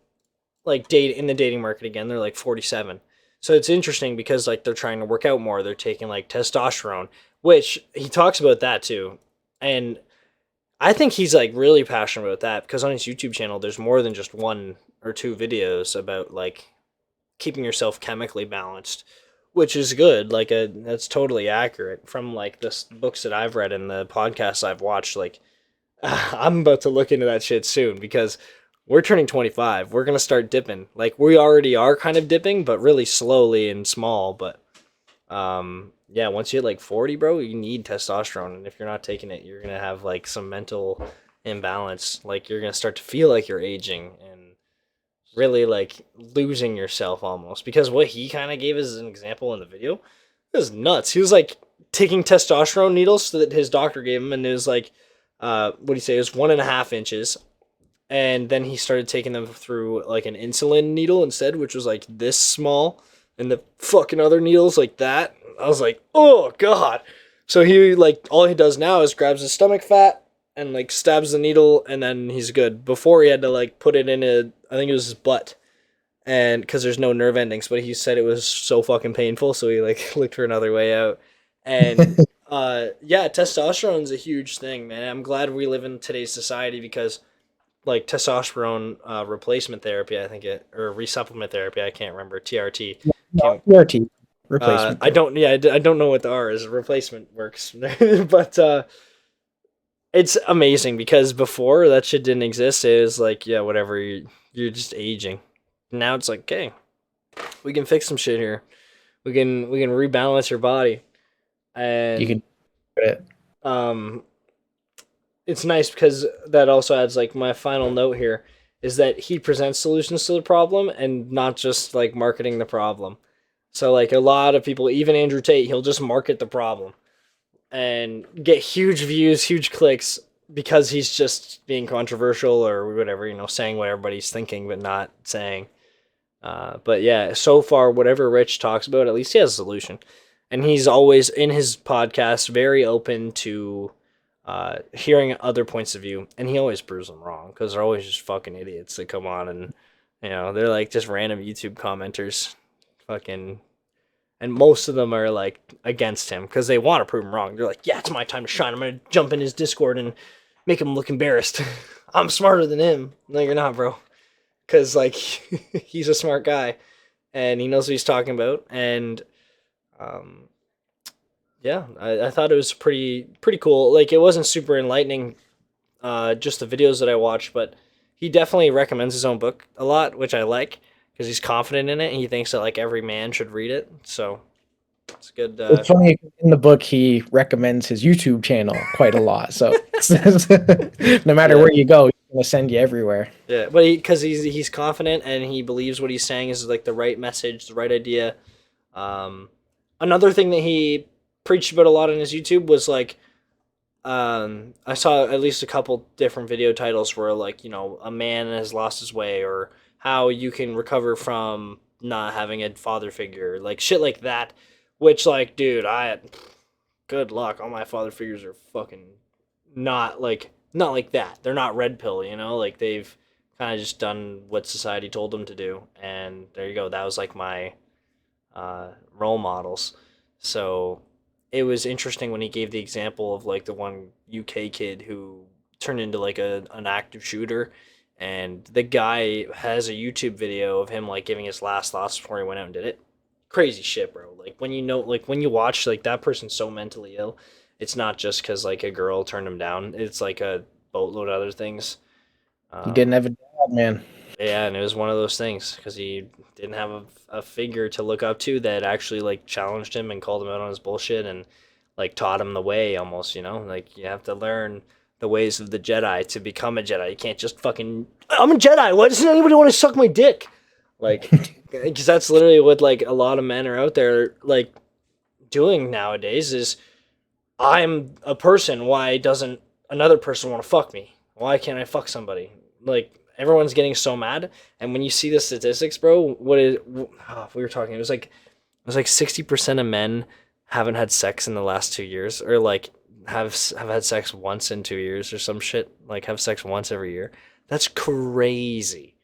like date in the dating market again. They're like 47, So it's interesting because like they're trying to work out more. They're taking like testosterone, which he talks about that too. And I think he's like really passionate about that because on his YouTube channel, there's more than just one or two videos about like keeping yourself chemically balanced, which is good. Like that's totally accurate from like the books that I've read and the podcasts I've watched. Like I'm about to look into that shit soon because we're turning 25. We're gonna start dipping. Like we already are kind of dipping, but really slowly and small. But yeah, once you hit like 40, bro, you need testosterone, and if you're not taking it, you're gonna have like some mental imbalance. Like you're gonna start to feel like you're aging and really like losing yourself almost. Because what he kind of gave as an example in the video is nuts. He was like taking testosterone needles that his doctor gave him, and it was like, what do you say? It was 1.5 inches, and then he started taking them through like an insulin needle instead, which was like this small, and the fucking other needles like that. I was like, oh god. So he like all he does now is grabs his stomach fat and like stabs the needle, and then he's good. Before he had to like put it in a, I think it was his butt, and because there's no nerve endings, but he said it was so fucking painful, so he like looked for another way out. And yeah, testosterone's a huge thing, man. I'm glad we live in today's society because like testosterone replacement therapy, I think it, or resupplement therapy, I can't remember, TRT No, came. PRT replacement I therapy. don't, yeah, I don't know what the R is. Replacement works, but it's amazing because before that shit didn't exist. It was like, yeah, whatever. You're just aging. Now it's like, okay, we can fix some shit here. We can rebalance your body, You and could do it. um, it's nice because that also adds like my final note here is that he presents solutions to the problem and not just like marketing the problem. So like a lot of people, even Andrew Tate, he'll just market the problem and get huge views, huge clicks because he's just being controversial or whatever, saying what everybody's thinking but not saying. But yeah, so far, whatever Rich talks about, at least he has a solution. And he's always in his podcast very open to hearing other points of view, and he always proves them wrong because they're always just fucking idiots that come on and they're like just random YouTube commenters, fucking, and most of them are like against him because they want to prove him wrong. They're like, yeah, it's my time to shine. I'm gonna jump in his Discord and make him look embarrassed. I'm smarter than him. No, you're not, bro. Because like he's a smart guy and he knows what he's talking about. And um, yeah, I thought it was pretty cool. Like it wasn't super enlightening, just the videos that I watched, but he definitely recommends his own book a lot, which I like because he's confident in it and he thinks that like every man should read it. So it's good. It's funny in the book he recommends his YouTube channel quite a lot. So no matter Yeah, where you go, he's gonna send you everywhere. yeah, but because he's confident and he believes what he's saying is like the right message, the right idea. Um, Another thing that he preached about a lot on his YouTube was like, I saw at least a couple different video titles where like a man has lost his way or how you can recover from not having a father figure, like shit like that. Which like, dude, good luck. All my father figures are fucking not like that. They're not red pill, like they've kind of just done what society told them to do, and there you go. That was like my role models. So it was interesting when he gave the example of like the one UK kid who turned into like an active shooter, and the guy has a YouTube video of him like giving his last thoughts before he went out and did it. Crazy shit, bro. Like when you watch like that person's so mentally ill, it's not just because like a girl turned him down. It's like a boatload of other things. He didn't Um, have a dad, man. yeah, and it was one of those things because he didn't have a figure to look up to that actually like challenged him and called him out on his bullshit and like taught him the way almost, like you have to learn the ways of the Jedi to become a Jedi. You can't just fucking I'm a Jedi. Why doesn't anybody want to suck my dick? Like, because that's literally what like a lot of men are out there like doing nowadays is I'm a person. Why doesn't another person want to fuck me? Why can't I fuck somebody? Like everyone's getting so mad, and when you see the statistics, bro, what is? Oh, we were talking. It was like 60% of men haven't had sex in the last 2 years, or like have had sex once in 2 years, or some shit. Like have sex once every year. That's crazy.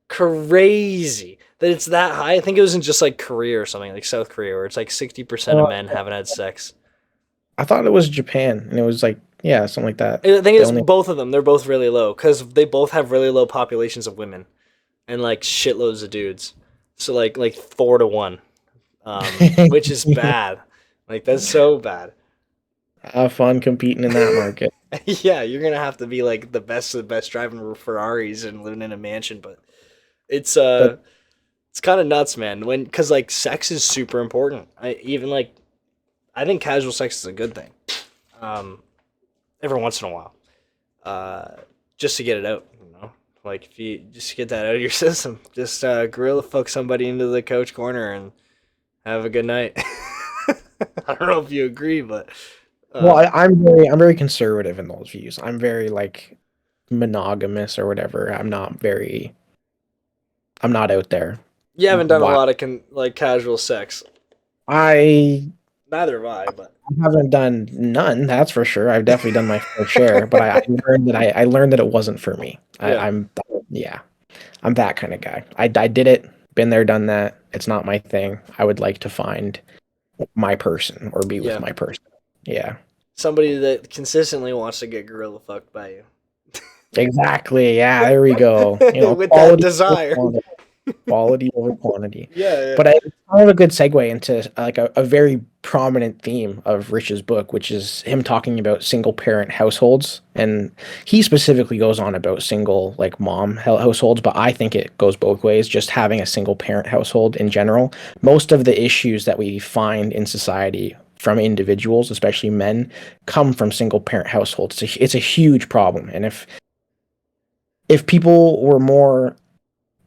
crazy that it's that high. I think it was in just like Korea or something, like South Korea, where it's like 60% of Uh, men haven't had sex. I thought it was Japan, and it was like, yeah, something like that. I think They it's only both of them. They're both really low because they both have really low populations of women and like shitloads of dudes. So like 4 to 1, which is bad. Like that's so bad. have fun competing in that market. Yeah, you're gonna have to be like the best of the best driving Ferraris and living in a mansion, but it's But it's kind of nuts, man. When because like sex is super important. I think casual sex is a good thing. Um, every once in a while, uh, just to get it out. Like if you just get that out of your system, just gorilla fuck somebody into the couch corner and have a good night. I don't know if you agree, but well, uh, I'm very conservative in those views. I'm very like monogamous or whatever. I'm not out there. you haven't done a Wow. lot of like casual sex. I Neither have I, but haven't done none, that's for sure. I've definitely done my fair share, but I learned that I learned that it wasn't for me. yeah, Yeah, I'm that kind of guy. I did it, been there, done that. It's not my thing. I would like to find my person or be with yeah. my person. Yeah, Somebody that consistently wants to get gorilla fucked by you exactly. Yeah, there we go. with that Quality over desire. quantity. Quality over quantity. Yeah, yeah, But it's kind of a good segue into like a very prominent theme of Rich's book, which is him talking about single parent households. And he specifically goes on about single like mom households, but I think it goes both ways, just having a single parent household in general. Most of the issues that we find in society from individuals, especially men, come from single parent households. It's a huge problem. And if people were more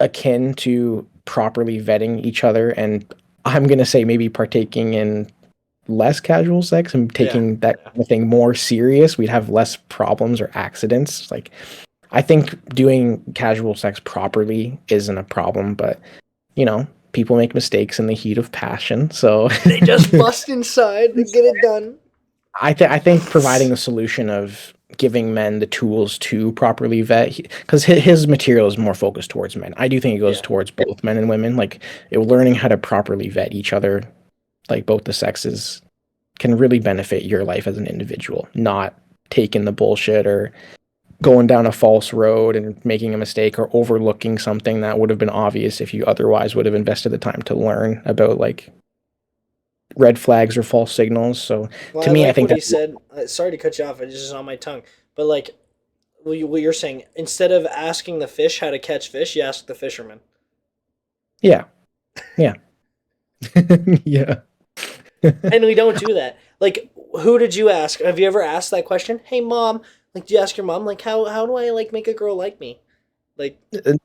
akin to properly vetting each other, and I'm going to say maybe partaking in less casual sex and yeah, taking that yeah. kind of thing more serious, we'd have less problems or accidents. Like, I think doing casual sex properly isn't a problem, but people make mistakes in the heat of passion. So They just bust inside to get it done. I think providing the solution of giving men the tools to properly vet, because his material is more focused towards men. I do think it goes Yeah, towards both men and women. Like learning how to properly vet each other, like both the sexes, can really benefit your life as an individual. Not taking the bullshit or going down a false road and making a mistake or overlooking something that would have been obvious if you otherwise would have invested the time to learn about like red flags or false signals. So well, to I me, I like think what he that said. Sorry to cut you off. It just is on my tongue. But like what you're saying, instead of asking the fish how to catch fish, you ask the fisherman. yeah, yeah. Yeah. And we don't do that. Like, who did you ask? Have you ever asked that question? Hey, mom. Like, do you ask your mom? Like, how do I like make a girl like me? Like,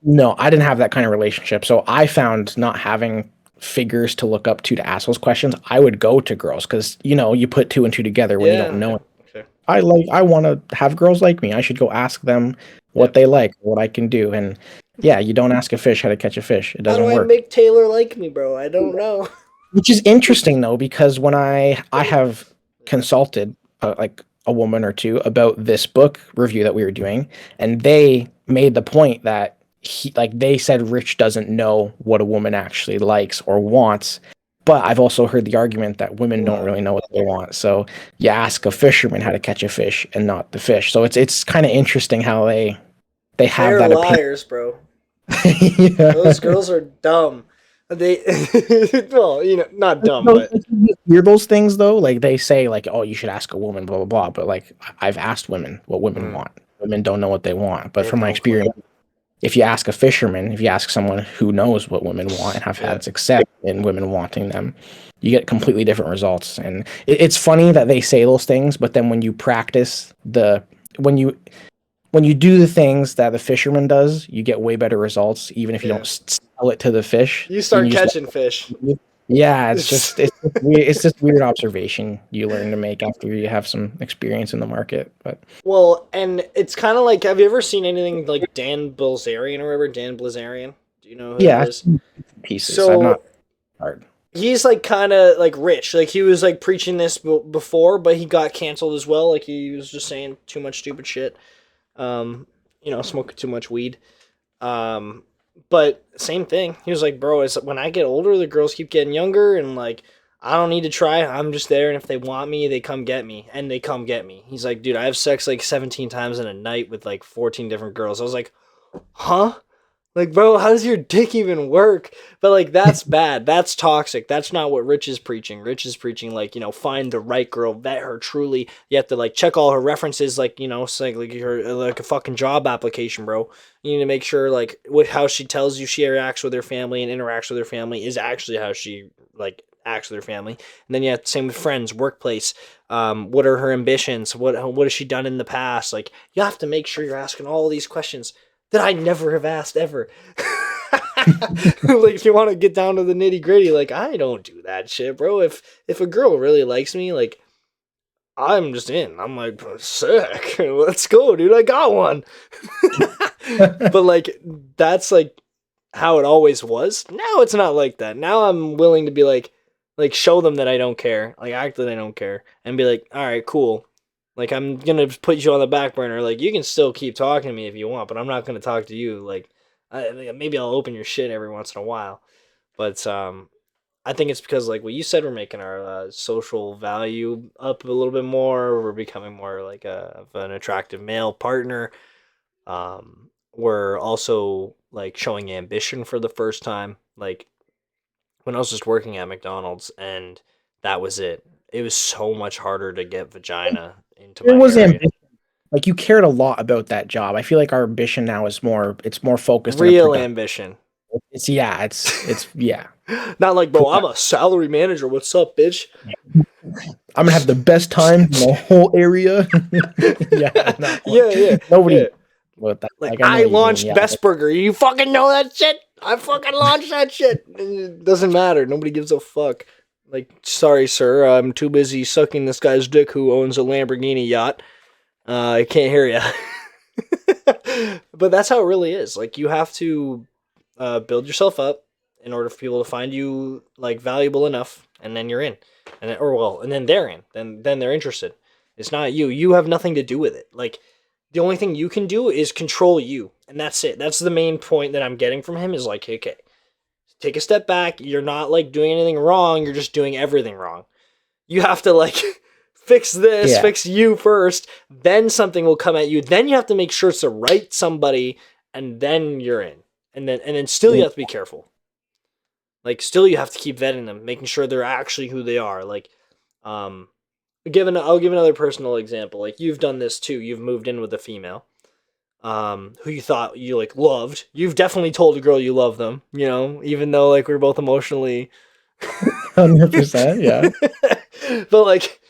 No, I didn't have that kind of relationship. So I found not having figures to look up to ask those questions, I would go to girls because you put two and two together when you don't yeah, know yeah, it. okay, I want to have girls like me. I should go ask them yeah. what they like, what I can do. And yeah, you don't ask a fish how to catch a fish. It How do doesn't I work. make Taylor like me, bro? I don't know. Which is interesting though, because when I have consulted like a woman or two about this book review that we were doing, and they made the point that they said Rich doesn't know what a woman actually likes or wants. But I've also heard the argument that women don't Well, really know what they want. So you ask a fisherman how to catch a fish and not the fish. So it's kind of interesting how they have they're that opinion. liars, bro. Those Yeah. girls are dumb. They, well, not dumb, No, but you hear those things though, like they say, like, "Oh, you should ask a woman," blah blah blah. But like, I've asked women what women mm, want. Women don't know what they want. they But have from my no clue. experience, if you ask a fisherman, if you ask someone who knows what women want and have Yeah, had success in women wanting them, you get completely different results. And it's funny that they say those things, but then when you practice when you when you do the things that the fisherman does, you get way better results, even if you don't yeah. sell it to the fish. You You start just catching fish. yeah, it's just weird observation you learn to make after you have some experience in the market. But Well, and it's kind of like, have you ever seen anything like Dan Bilzerian or whatever? Dan Blazarian? Do you know who that yeah, is? pieces. I'm not So hard. he's like kind of like rich. Like he was like preaching this before, but he got canceled as well. Like he was just saying too much stupid shit. Um, smoking too much weed. Um, but same thing. He was like, bro, it's when I get older, the girls keep getting younger, and like I don't need to try. I'm just there, and if they want me, they come get me, and they come get me. He's like, dude, I have sex like 17 times in a night with like 14 different girls. I was like, huh? Like, bro, how does your dick even work? But like, that's bad. That's toxic. That's not what Rich is preaching. Rich is preaching like, find the right girl, vet her truly. You have to like check all her references, like it's like her like a fucking job application, bro. You need to make sure like how she tells you she reacts with her family and interacts with her family is actually how she like acts with her family. And then you have same with friends, workplace. What are her ambitions? What has she done in the past? Like, you have to make sure you're asking all these questions that I never have asked ever. Like, if you want to get down to the nitty gritty, like, I don't do that shit, bro. If a girl really likes me, like, I'm just in. I'm like, sick. Let's go, dude. I got one. But like, that's like how it always was. Now it's not like that. Now I'm willing to be like show them that I don't care, like act that I don't care, and be like, all right, cool. Like, I'm gonna put you on the back burner. Like, you can still keep talking to me if you want, but I'm not gonna talk to you. Like, maybe I'll open your shit every once in a while. But I think it's because like what you said, we're making our social value up a little bit more. We're becoming more like of an attractive male partner. We're also like showing ambition for the first time. Like, when I was just working at McDonald's, and that was it. It was so much harder to get vagina into It my was area. ambition. Like, you cared a lot about that job. I feel like our ambition now is more focused in a Real product. ambition. It's yeah. Not like, bro, I'm a salary manager. What's up, bitch? I'm gonna have the best time in the whole area. Yeah, no, Yeah. nobody about that. Like, Like, I know I what you mean. launched Yeah, Best Burger. You fucking know that shit? I fucking launched that shit. It doesn't matter. Nobody gives a fuck. Like, sorry, sir. I'm too busy sucking this guy's dick who owns a Lamborghini yacht. I can't hear you. But that's how it really is. Like, you have to build yourself up in order for people to find you like valuable enough, and then you're in, and then they're in. Then they're interested. It's not you. You have nothing to do with it. Like, the only thing you can do is control you, and that's it. That's the main point that I'm getting from him. Is like, okay, take a step back. You're not like doing anything wrong. You're just doing everything wrong. You have to like fix this, yeah. fix you first, then something will come at you. Then you have to make sure it's the right somebody, and then you're in. And then still you have to be careful. Like, still you have to keep vetting them, making sure they're actually who they are. Like, um I'll give another personal example. Like, you've done this too. You've moved in with a female who you thought you like loved. You've definitely told a girl you love them, even though like we're both emotionally 100%. Yeah. but like,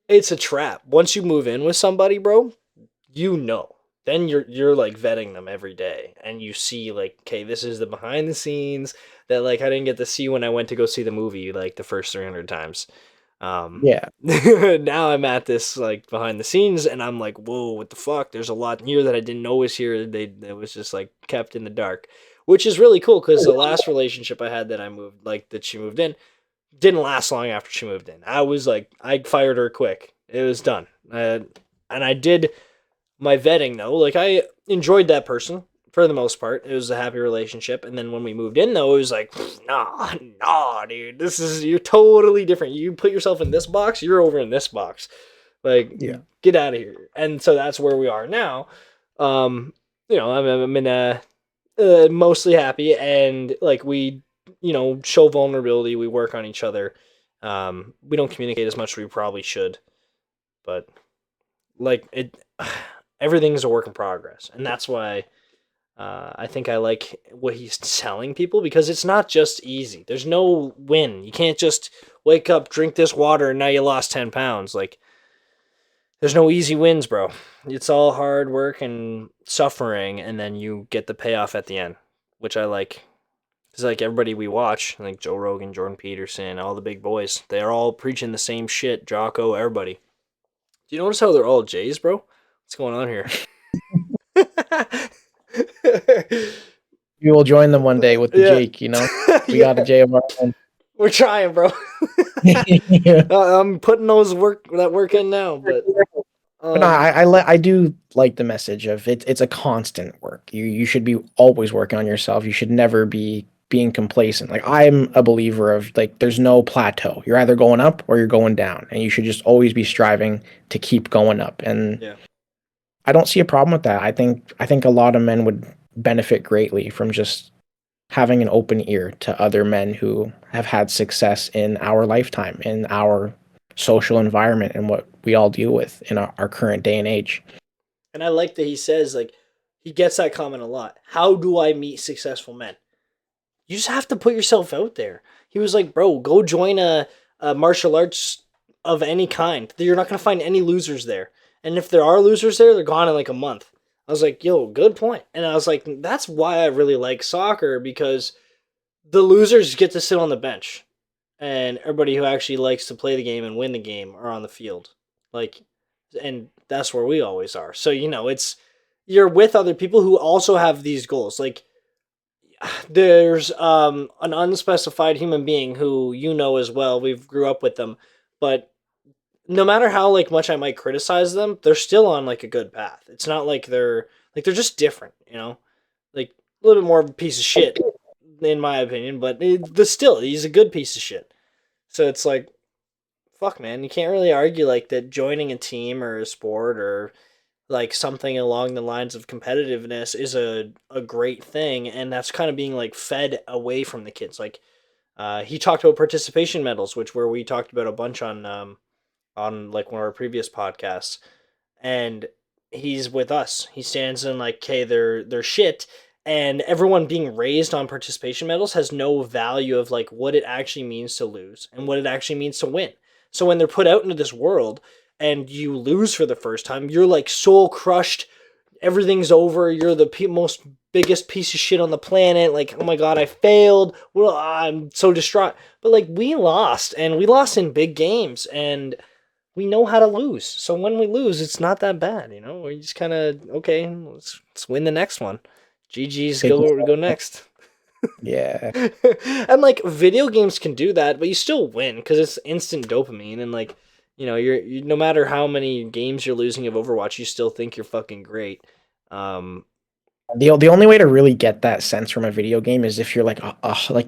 it's a trap. Once you move in with somebody, bro, you know. Then you're like vetting them every day, and you see like, okay, this is the behind the scenes that like I didn't get to see when I went to go see the movie like the first 300 times. Yeah. Now I'm at this like behind the scenes, and I'm like, whoa, what the fuck? There's a lot here that I didn't know was here. It was just like kept in the dark, which is really cool because the last relationship I had that she moved in didn't last long after she moved in. I was like, I fired her quick. It was done. And I did my vetting though. Like, I enjoyed that person for the most part. It was a happy relationship. And then when we moved in though, it was like, nah, dude. You're totally different. You put yourself in this box, you're over in this box. Like, Yeah. get out of here. And so that's where we are now. I'm in a mostly happy, and like we show vulnerability, we work on each other. We don't communicate as much as we probably should, but like it everything's a work in progress, and that's why I think I like what he's telling people, because it's not just easy. There's no win. You can't just wake up, drink this water, and now you lost 10 pounds. Like, there's no easy wins, bro. It's all hard work and suffering, and then you get the payoff at the end, which I like. Because, like, everybody we watch, like Joe Rogan, Jordan Peterson, all the big boys, they're all preaching the same shit. Jocko, everybody. Do you notice how they're all Jays, bro? What's going on here? We will join them one day with the Yeah. Jake, We got a J of our own. We're trying, bro. Yeah. I'm putting that work in now, but But no, I do like the message of it's a constant work. You should be always working on yourself. You should never be being complacent. Like I'm a believer of like there's no plateau. You're either going up or you're going down, and you should just always be striving to keep going up. And Yeah. I don't see a problem with that. I think a lot of men would benefit greatly from just having an open ear to other men who have had success in our lifetime, in our social environment, and what we all deal with in our current day and age. And I like that he says, like, he gets that comment a lot. How do I meet successful men? You just have to put yourself out there. He was like, bro, go join a martial arts of any kind. You're not going to find any losers there. And if there are losers there, they're gone in like a month. I was like, yo, good point. And I was like, that's why I really like soccer, because the losers get to sit on the bench. And everybody who actually likes to play the game and win the game are on the field. Like, and that's where we always are. So, it's, you're with other people who also have these goals. Like, there's an unspecified human being who as well. We've grew up with them, but no matter how like much I might criticize them, they're still on like a good path. It's not like they're just different, like a little bit more of a piece of shit in my opinion, but still he's a good piece of shit. So it's like, fuck, man, you can't really argue like that. Joining a team or a sport or like something along the lines of competitiveness is a great thing, and that's kind of being like fed away from the kids. Like he talked about participation medals, which where we talked about a bunch on like one of our previous podcasts, and he's with us. He stands in like, okay, they're shit, and everyone being raised on participation medals has no value of like what it actually means to lose and what it actually means to win. So when they're put out into this world and you lose for the first time, you're like soul crushed. Everything's over. You're the most biggest piece of shit on the planet. Like, oh my god, I failed. Well, I'm so distraught. But like, we lost, and we lost in big games, and we know how to lose. So when we lose, it's not that bad. We just kind of, okay, let's win the next one. GG's, Take go next. Yeah. And like video games can do that, but you still win because it's instant dopamine, and like you no matter how many games you're losing of Overwatch, you still think you're fucking great. The only way to really get that sense from a video game is if you're like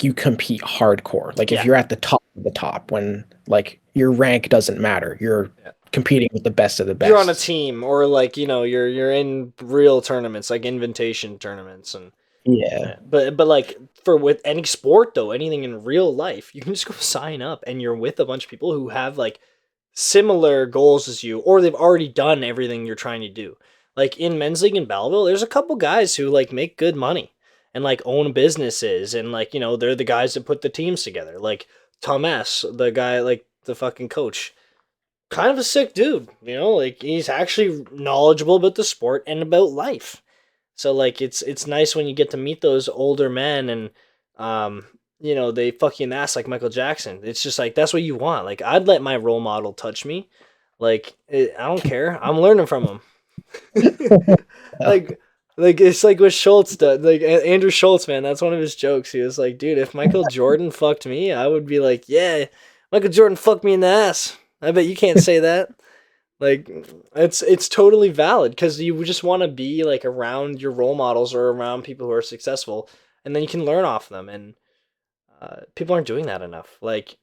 you compete hardcore. Like if Yeah. you're at the top of the top when like your rank doesn't matter. You're Yeah. competing with the best of the best. You're on a team, or like you're in real tournaments, like invitation tournaments, and Yeah. but like for with any sport though, anything in real life, you can just go sign up and you're with a bunch of people who have like similar goals as you, or they've already done everything you're trying to do. Like in men's league in Belleville, there's a couple guys who like make good money and like own businesses, and like they're the guys that put the teams together. Like Thomas, the guy, like the fucking coach, kind of a sick dude. Like he's actually knowledgeable about the sport and about life. So like it's nice when you get to meet those older men, and they fuck you in the ass like Michael Jackson. It's just like that's what you want. Like I'd let my role model touch me. Like I don't care. I'm learning from him. like like it's like what Schultz does. Like Andrew Schultz, man, that's one of his jokes. He was like, dude, if Michael Jordan fucked me, I would be like, yeah, Michael Jordan fucked me in the ass. I bet you can't say that. Like it's totally valid because you just want to be like around your role models or around people who are successful, and then you can learn off them. And people aren't doing that enough. Like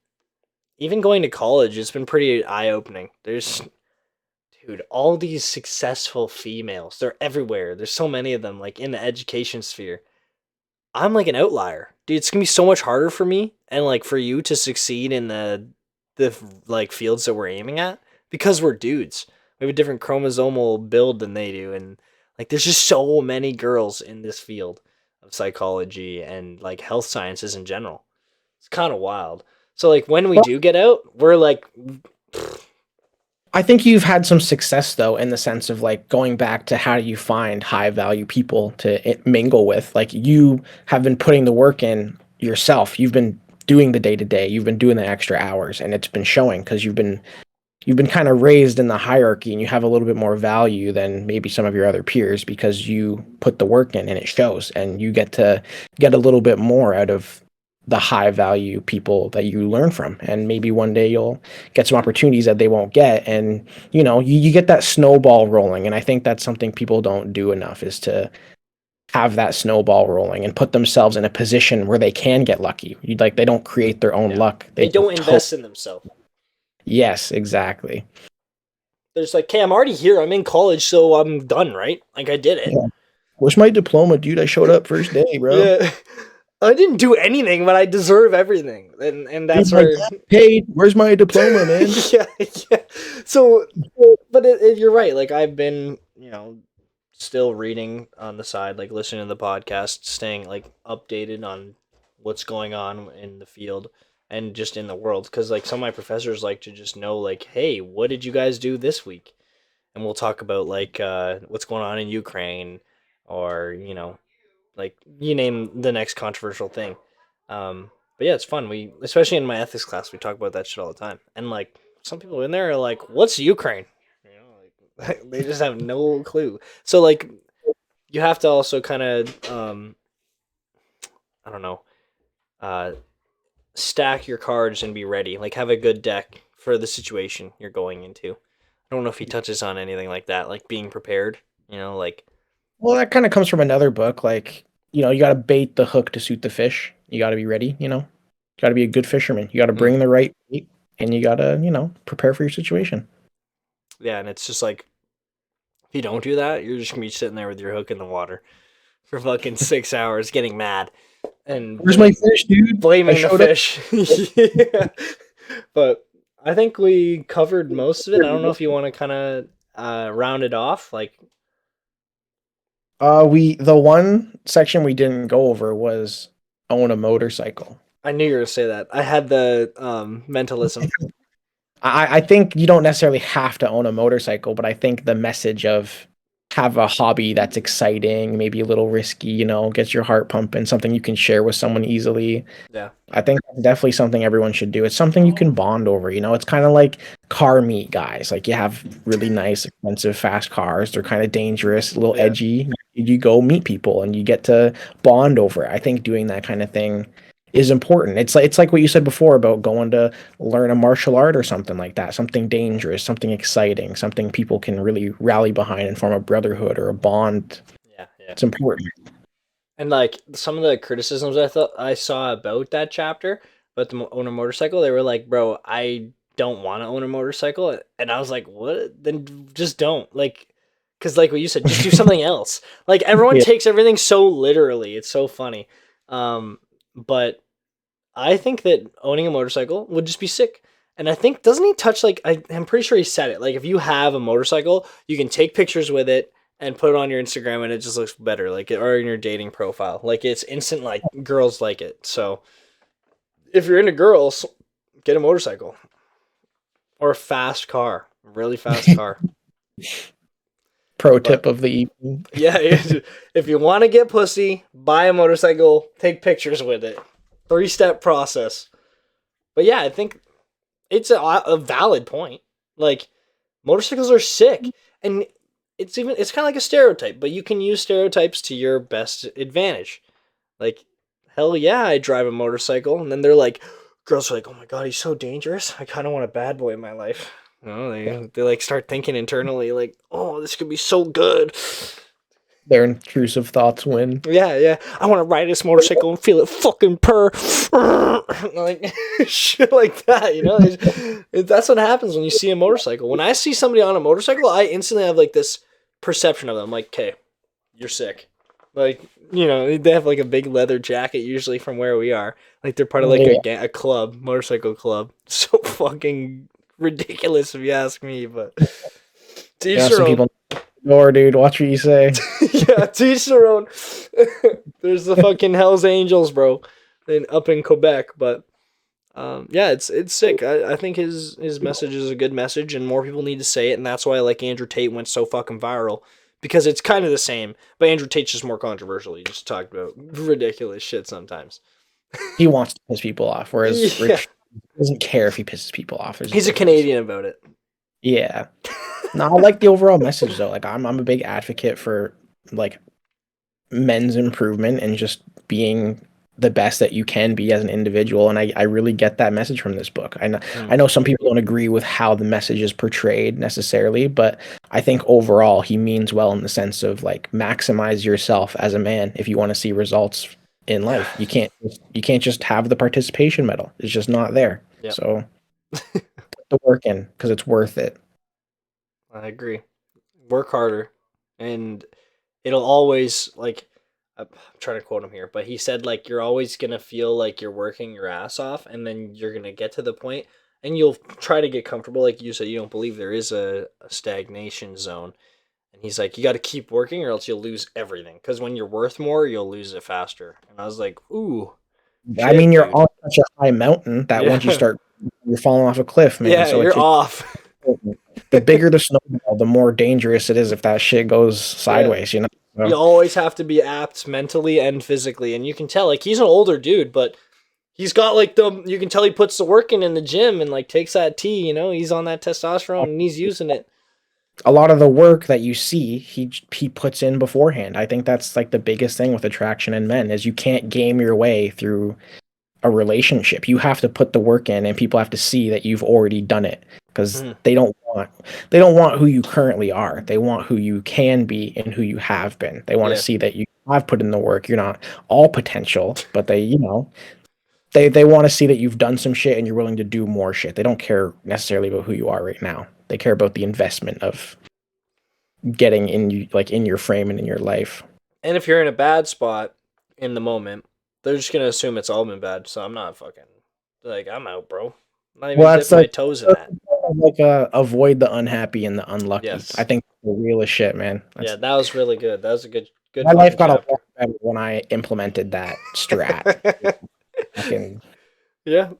even going to college, it's been pretty eye opening. There's dude, all these successful females, they're everywhere. There's so many of them, like in the education sphere. I'm like an outlier, dude. It's gonna be so much harder for me and like for you to succeed in the like fields that we're aiming at because we're dudes. We have a different chromosomal build than they do, and like there's just so many girls in this field of psychology and like health sciences in general. It's kind of wild. So like when we do get out, we're like, I think you've had some success though, in the sense of like going back to how do you find high value people to mingle with. Like you have been putting the work in yourself. You've been doing the day to day. You've been doing the extra hours, and it's been showing because you've been kind of raised in the hierarchy, and you have a little bit more value than maybe some of your other peers because you put the work in and it shows, and you get to get a little bit more out of the high value people that you learn from, and maybe one day you'll get some opportunities that they won't get, and you get that snowball rolling. And I think that's something people don't do enough, is to have that snowball rolling and put themselves in a position where they can get lucky. They don't create their own Yeah. luck, They they don't just hope. invest in themselves. Yes, exactly. There's like, okay, I'm already here. I'm in college, so I'm done, right? Like I did it. Yeah. Where's my diploma, dude? I showed up first day, bro. Yeah. I didn't do anything, but I deserve everything. And Dude, that's my where dad paid. Where's my diploma, man? yeah, yeah. So, but you're right. Like I've been, still reading on the side, like listening to the podcast, staying like updated on what's going on in the field and just in the world. Because like some of my professors like to just know, like, hey, what did you guys do this week? And we'll talk about like what's going on in Ukraine, or like you name the next controversial thing. But yeah, it's fun. We, especially in my ethics class, we talk about that shit all the time. And like some people in there are like, "What's Ukraine?" Like they just have no clue. So like you have to also kind of I don't know, uh, stack your cards and be ready. Like have a good deck for the situation you're going into. I don't know if he touches on anything like that, like being prepared. Like Well, that kind of comes from another book. Like, you got to bait the hook to suit the fish. You got to be ready. You got to be a good fisherman. You got to mm, bring the right bait, and you got to, prepare for your situation. yeah, and it's just like if you don't do that, you're just gonna be sitting there with your hook in the water for fucking 6 hours, getting mad and Where's my fish, dude? I blaming the showed up. fish. Yeah. But I think we covered most of it. I don't know if you want to kind of round it off. Like The one section we didn't go over was own a motorcycle. I knew you were gonna say that. I had the mentalism. I think you don't necessarily have to own a motorcycle, but I think the message of have a hobby that's exciting, maybe a little risky, gets your heart pumping, something you can share with someone easily. Yeah. I think that's definitely something everyone should do. It's something you can bond over, It's kind of like car meet guys. Like you have really nice, expensive, fast cars. They're kind of dangerous, a little Yeah. edgy. You go meet people and you get to bond over it. I think doing that kind of thing is important. It's like what you said before about going to learn a martial art or something like that. Something dangerous, something exciting, something people can really rally behind and form a brotherhood or a bond. Yeah. Yeah. It's important. And like some of the criticisms I thought I saw about that chapter, but the own a motorcycle, they were like, "Bro, I don't want to own a motorcycle," and I was like, "What? Then just don't." Like, because like what you said, just do something else. Like everyone Yeah. takes everything so literally. It's so funny. But I think that owning a motorcycle would just be sick. And I think doesn't he touch like I'm pretty sure he said it. Like if you have a motorcycle, you can take pictures with it and put it on your Instagram and it just looks better. Like or in your dating profile. Like it's instant like girls like it. So if you're into girls, get a motorcycle. Or a fast car. A really fast car. Pro But tip of the evening. yeah, if you want to get pussy, buy a motorcycle, take pictures with it. 3-step process. But yeah, I think it's a valid point. Like motorcycles are sick, and it's kind of like a stereotype, but you can use stereotypes to your best advantage. Like, hell yeah, I drive a motorcycle, and then they're like, girls are like, oh my god, he's so dangerous. I kind of want a bad boy in my life. They like start thinking internally, like, oh, this could be so good. Their intrusive thoughts win. Yeah, yeah. I want to ride this motorcycle and feel it fucking purr, like shit like that. That's what happens when you see a motorcycle. When I see somebody on a motorcycle, I instantly have like this perception of them. Like, okay, you're sick. Like, they have like a big leather jacket usually from where we are. Like they're part of like Yeah. a club, motorcycle club. So fucking ridiculous if you ask me. But to each their Some own. people or dude, watch what you say. Yeah, to each their own. There's the fucking Hell's Angels, bro, up in Quebec. But yeah, it's sick. I think his message is a good message, and more people need to say it, and that's why like Andrew Tate went so fucking viral, because it's kind of the same, but Andrew Tate's just more controversial. He just talked about ridiculous shit sometimes. He wants to piss people off, whereas Yeah, Rich doesn't care if he pisses people off. There's he's a difference. Canadian about it. Yeah. No, I like the overall message though. Like I'm a big advocate for like men's improvement and just being the best that you can be as an individual. And I really get that message from this book. Mm. I know some people don't agree with how the message is portrayed necessarily, but I think overall he means well in the sense of like maximize yourself as a man if you want to see results in life. You can't just have the participation medal. It's just not there. Yep. So put the work in because it's worth it. I agree. Work harder, and it'll always like. I'm trying to quote him here, but he said like you're always gonna feel like you're working your ass off, and then you're gonna get to the point, and you'll try to get comfortable. Like you said, you don't believe there is a stagnation zone, and he's like, you got to keep working, or else you'll lose everything. Because when you're worth more, you'll lose it faster. And I was like, ooh, I shit, mean, you're dude. on such a high mountain that once you Yeah, start, you're falling off a cliff, man. yeah, So it's you're just off. the bigger the snowball, the more dangerous it is if that shit goes Yeah. sideways, you know? You So, always have to be apt mentally and physically, and you can tell like he's an older dude, but he's got like the you can tell he puts the work in the gym and like takes that tea, he's on that testosterone and he's using it. a lot of the work that you see, he puts in beforehand. I think that's like the biggest thing with attraction in men is you can't game your way through a relationship. You have to put the work in, and people have to see that you've already done it because Mhm. they don't want who you currently are. They want who you can be and who you have been. They want to Yeah. see that you have put in the work. You're not all potential, but they want to see that you've done some shit and you're willing to do more shit. They don't care necessarily about who you are right now. They care about the investment of getting in you like in your frame and in your life. And if you're in a bad spot in the moment, they're just gonna assume it's all been bad. So I'm not fucking like I'm out, bro. I'm not even Well, that's dipping my toes in that. like avoid the unhappy and the unlucky. I Yes. think the real as shit, man. Yeah, That's that was really good. That was a good my life fucking got a chapter. lot better when I implemented that strat. Fucking Yeah.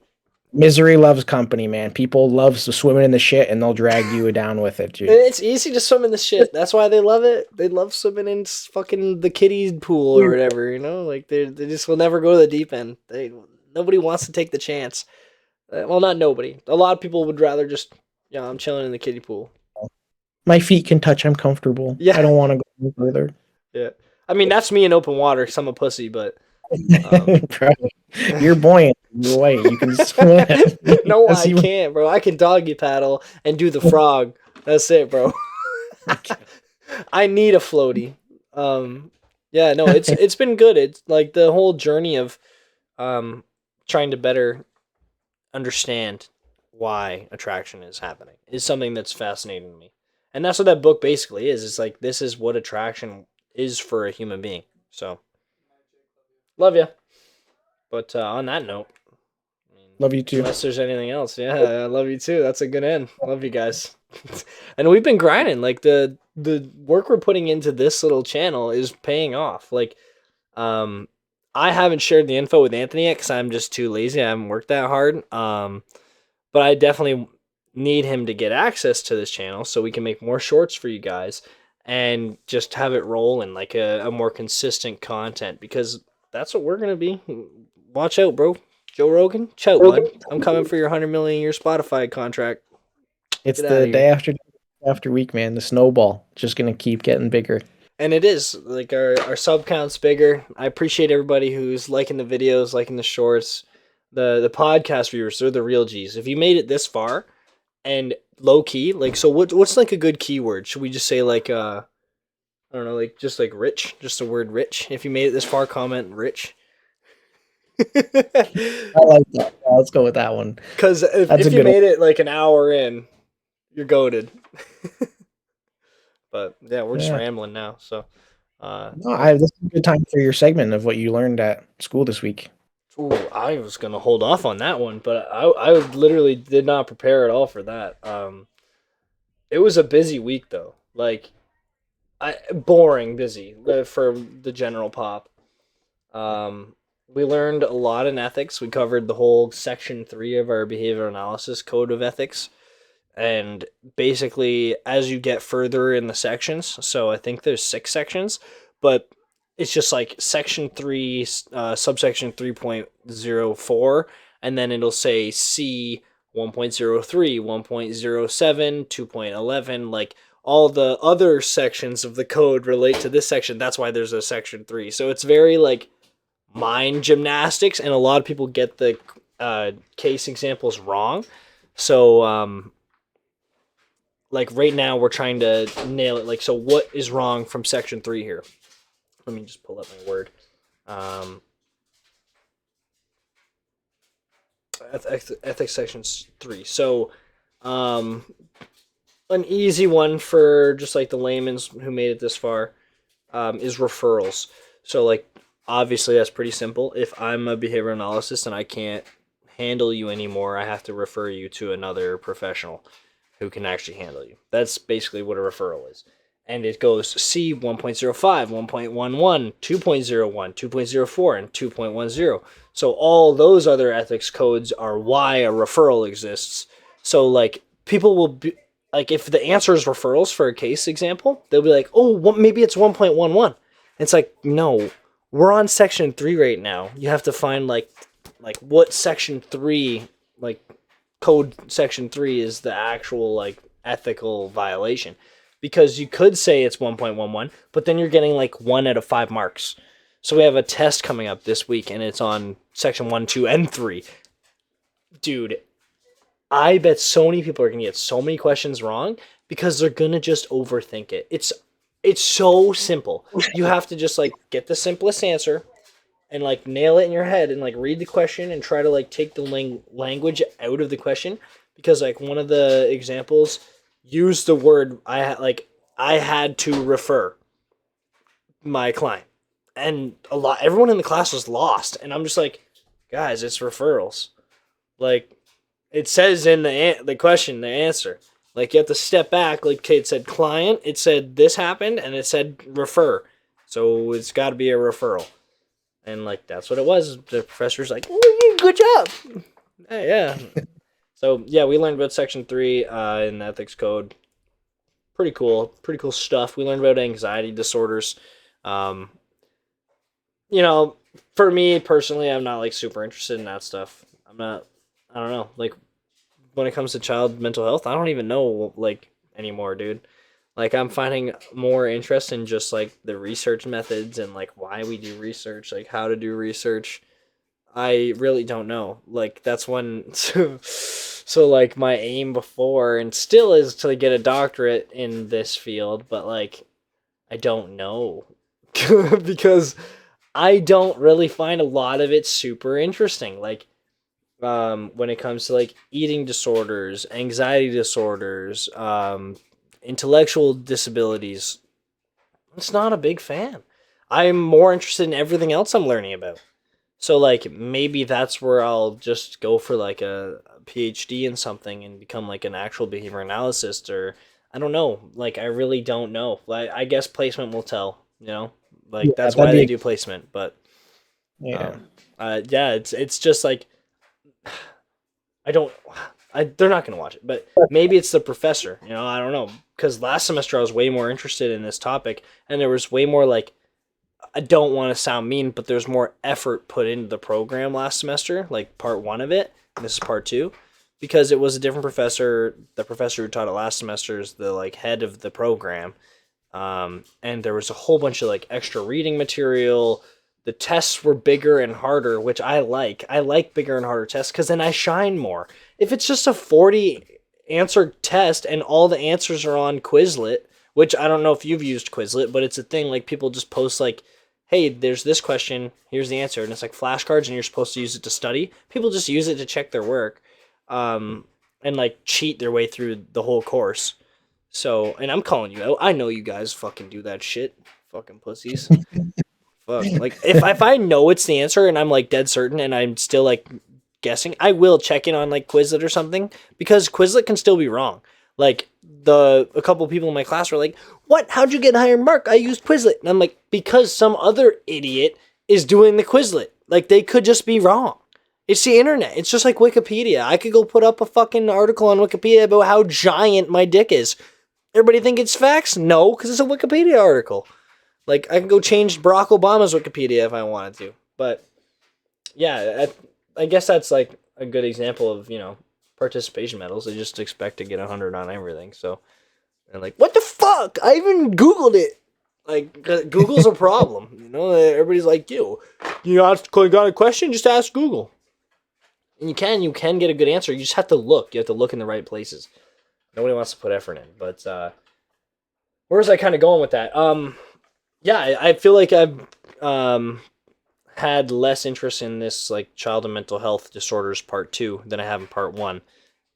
misery loves company, man. People loves to swim in the shit and they'll drag you down with it, And dude. it's easy to swim in the shit. That's why they love it. They love swimming in fucking the kiddie pool or whatever, Like they just will never go to the deep end. Nobody wants to take the chance. Well, not nobody. A lot of people would rather just, I'm chilling in the kiddie pool. My feet can touch. I'm comfortable. Yeah. I don't want to go further. Yeah. I mean, that's me in open water because I'm a pussy, but Bro, you're buoyant. You're white. You can swim. no, That's I even- can't, bro. I can doggy paddle and do the frog. That's it, bro. I need a floaty. Yeah, no, it's been good. It's like the whole journey of um trying to better understand why attraction is happening is something that's fascinating to me. And that's what that book basically is. It's like this is what attraction is for a human being. So, love you. But on that note, I mean, Love you too. unless there's anything else, yeah, I love you too. That's a good end. Love you guys. And we've been grinding. Like the work we're putting into this little channel is paying off. Like, um, I haven't shared the info with Anthony yet because I'm just too lazy. I haven't worked that hard. But I definitely need him to get access to this channel so we can make more shorts for you guys and just have it roll in like a more consistent content because that's what we're gonna be. Watch out, bro. Joe Rogan, chout, bud. I'm coming for your 100 million a year Spotify contract. It's Get out of the here. day after week, man. The snowball just gonna keep getting bigger. And it is like our sub count's bigger. I appreciate everybody who's liking the videos, liking the shorts, the podcast viewers. They're the real G's. If you made it this far and low key, like so, what's like a good keyword? Should we just say like I don't know, like just like rich, just the word rich? If you made it this far, comment rich. I like that. Yeah, let's go with that one. Because That's if a you good one. made it like an hour in, you're goaded. But yeah, we're just Yeah. rambling now. So, No, this is a good time for your segment of what you learned at school this week. ooh, I was gonna hold off on that one, but I literally did not prepare at all for that. It was a busy week though, like boring busy for the general pop. We learned a lot in ethics. We covered the whole section 3 of our behavioral analysis code of ethics. And basically, as you get further in the sections, so I think there's 6 sections, but it's just like section 3, subsection 3.04, and then it'll say C 1.03, 1.07, 2.11, like all the other sections of the code relate to this section. That's why there's a section 3. So it's very like mind gymnastics, and a lot of people get the case examples wrong. So like right now we're trying to nail it. Like, so what is wrong from section 3 here? Let me just pull up my word. Ethics section 3. So an easy one for just like the layman's who made it this far is referrals. So like obviously that's pretty simple. If I'm a behavioral analyst and I can't handle you anymore, I have to refer you to another professional who can actually handle you. That's basically what a referral is. And it goes C 1.05, 1.11, 2.01, 2.04, and 2.10. So all those other ethics codes are why a referral exists. So like people will be like, if the answer is referrals for a case example, they'll be like, oh, maybe it's 1.11. It's like, no, we're on section 3 right now. You have to find like what section 3, like code section 3 is the actual like ethical violation, because you could say it's 1.11, but then you're getting like 1 out of 5 marks. So we have a test coming up this week and it's on section 1, 2, and 3. Dude, I bet so many people are going to get so many questions wrong because they're going to just overthink it. It's so simple. You have to just like get the simplest answer and like nail it in your head and like read the question and try to like take the language out of the question, because like one of the examples used the word I had to refer my client, and everyone in the class was lost, and I'm just like, guys, it's referrals. Like it says in the question, the answer. Like you have to step back. Like okay, it said client, it said this happened, and it said refer. So it's got to be a referral. And like that's what it was. The professor's like, good job. Yeah. So yeah, we learned about section 3 in the ethics code. Pretty cool stuff. We learned about anxiety disorders. You know, for me personally, I'm not like super interested in that stuff. I don't know. Like when it comes to child mental health, I don't even know like anymore, dude. Like I'm finding more interest in just like the research methods and like why we do research, like how to do research. I really don't know. Like that's when so like my aim before and still is to get a doctorate in this field, but like I don't know because I don't really find a lot of it super interesting. Like when it comes to like eating disorders, anxiety disorders, intellectual disabilities, it's not a big fan. I'm more interested in everything else I'm learning about. So like maybe that's where I'll just go for like a PhD in something and become like an actual behavior analyst, or I don't know. Like I really don't know. Like I guess placement will tell, you know? Like Yeah, that's why that'd they be do placement, but yeah. yeah, it's just like I don't. They're not gonna watch it, but maybe it's the professor. You know, I don't know, because last semester I was way more interested in this topic, and there was way more like, I don't want to sound mean, but there's more effort put into the program last semester, like part 1 of it, and this is part 2, because it was a different professor. The professor who taught it last semester is the like head of the program, and there was a whole bunch of like extra reading material. The tests were bigger and harder, which I like. I like bigger and harder tests because then I shine more. If it's just a 40 answer test and all the answers are on Quizlet, which I don't know if you've used Quizlet, but it's a thing like people just post like, hey, there's this question, here's the answer, and it's like flashcards and you're supposed to use it to study. People just use it to check their work and like cheat their way through the whole course. So, and I'm calling you out. I know you guys fucking do that shit. Fucking pussies. Fuck. Like if I know it's the answer and I'm like dead certain and I'm still like guessing, I will check in on like Quizlet or something, because Quizlet can still be wrong. Like a couple of people in my class were like, "What? How'd you get a higher mark? I used Quizlet." And I'm like, "Because some other idiot is doing the Quizlet. Like they could just be wrong. It's the internet. It's just like Wikipedia. I could go put up a fucking article on Wikipedia about how giant my dick is. Everybody think it's facts? No, because it's a Wikipedia article. Like, I can go change Barack Obama's Wikipedia if I wanted to. But, yeah, I guess that's, like, a good example of, you know, participation medals. They just expect to get 100 on everything. So, they're like, what the fuck? I even Googled it. Like, Google's a problem. You know, everybody's like, you got a question? Just ask Google. And you can get a good answer. You just have to look. You have to look in the right places. Nobody wants to put effort in. But where was I kind of going with that? Yeah, I feel like I've had less interest in this like child and mental health disorders part 2 than I have in part 1.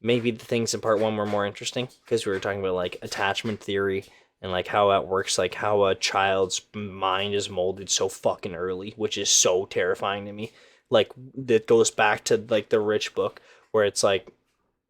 Maybe the things in part 1 were more interesting because we were talking about like attachment theory and like how that works, like how a child's mind is molded so fucking early, which is so terrifying to me. Like that goes back to like the Rich book where it's like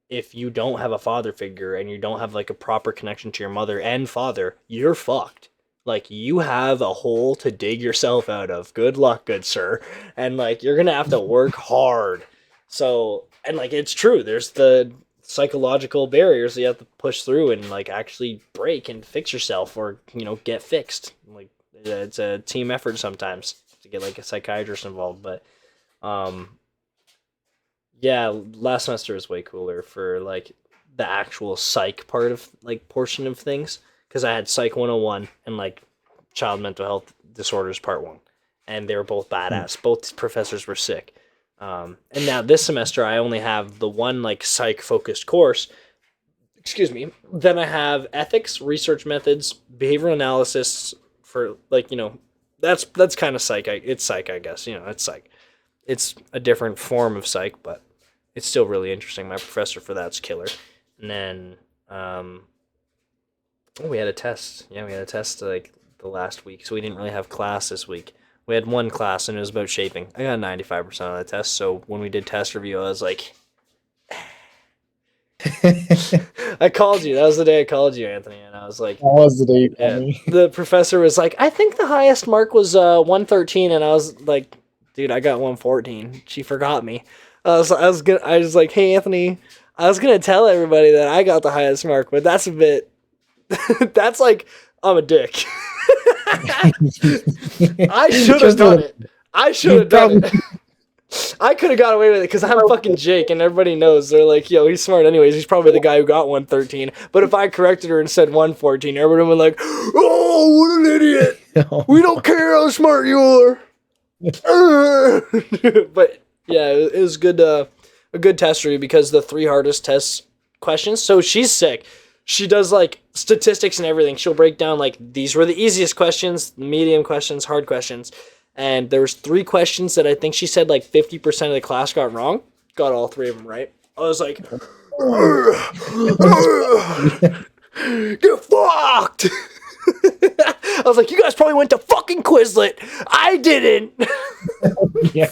if you don't have a father figure and you don't have like a proper connection to your mother and father, you're fucked. Like you have a hole to dig yourself out of. Good luck, good sir. And like you're gonna have to work hard. So and like it's true. There's the psychological barriers that you have to push through and like actually break and fix yourself or get fixed. Like it's a team effort sometimes to get like a psychiatrist involved. But yeah, last semester was way cooler for like the actual psych part of like portion of things because I had Psych 101 and like Child Mental Health Disorders Part 1, and they were both badass. Both professors were sick. And now this semester I only have the one like psych focused course. Excuse me. Then I have ethics, research methods, behavioral analysis for like that's kind of psych. It's psych, I guess. It's psych. It's a different form of psych, but it's still really interesting. My professor for that's killer. And then we had a test. Yeah, we had a test like the last week, so we didn't really have class this week. We had one class and it was about shaping. I got 95% on the test, so when we did test review, I was like, I called you. That was the day I called you, Anthony, and I was like, that was the day. Yeah. The professor was like, I think the highest mark was 113, and I was like, dude, I got 114. She forgot me. I was like, hey Anthony, I was gonna tell everybody that I got the highest mark, but that's a bit. That's like I'm a dick. I should have done it. I should have done it. I could have got away with it because I'm fucking Jake and everybody knows. They're like, yo, he's smart anyways. He's probably the guy who got 113. But if I corrected her and said 114, everyone would be like, oh, what an idiot. No. We don't care how smart you are. But yeah, it was good. A good test review because the 3 hardest test questions. So she's sick. She does like statistics and everything. She'll break down like these were the easiest questions, medium questions, hard questions. And there was 3 questions that I think she said like 50% of the class got wrong. Got all 3 of them right. I was like, get fucked. I was like, you guys probably went to fucking Quizlet. I didn't. Yeah.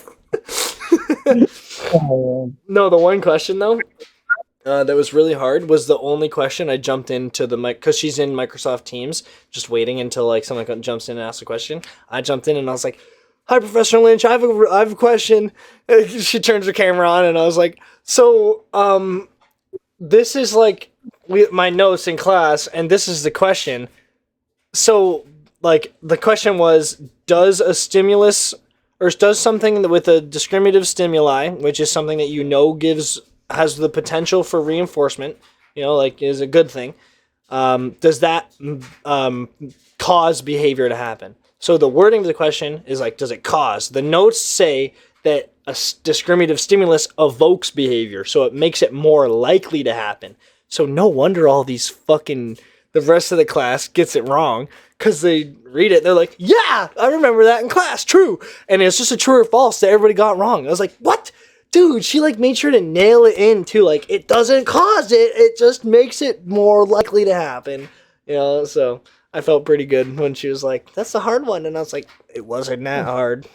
No, the one question though that was really hard was the only question I jumped into the mic because she's in Microsoft Teams, just waiting until like someone jumps in and asks a question. I jumped in and I was like, "Hi, Professor Lynch, I have a question." She turns her camera on and I was like, "So, this is like my notes in class, and this is the question. So, like, the question was, does a stimulus or does something with a discriminative stimuli, which is something that has the potential for reinforcement, like is a good thing, does that cause behavior to happen?" So the wording of the question is like, does it cause? The notes say that a discriminative stimulus evokes behavior, so it makes it more likely to happen. So no wonder all these the rest of the class gets it wrong, because they read it, they're like, yeah, I remember that in class, true. And it's just a true or false that everybody got wrong. I was like, what? Dude, she like made sure to nail it in too. Like, it doesn't cause it, it just makes it more likely to happen. So I felt pretty good when she was like, that's the hard one. And I was like, it wasn't that hard.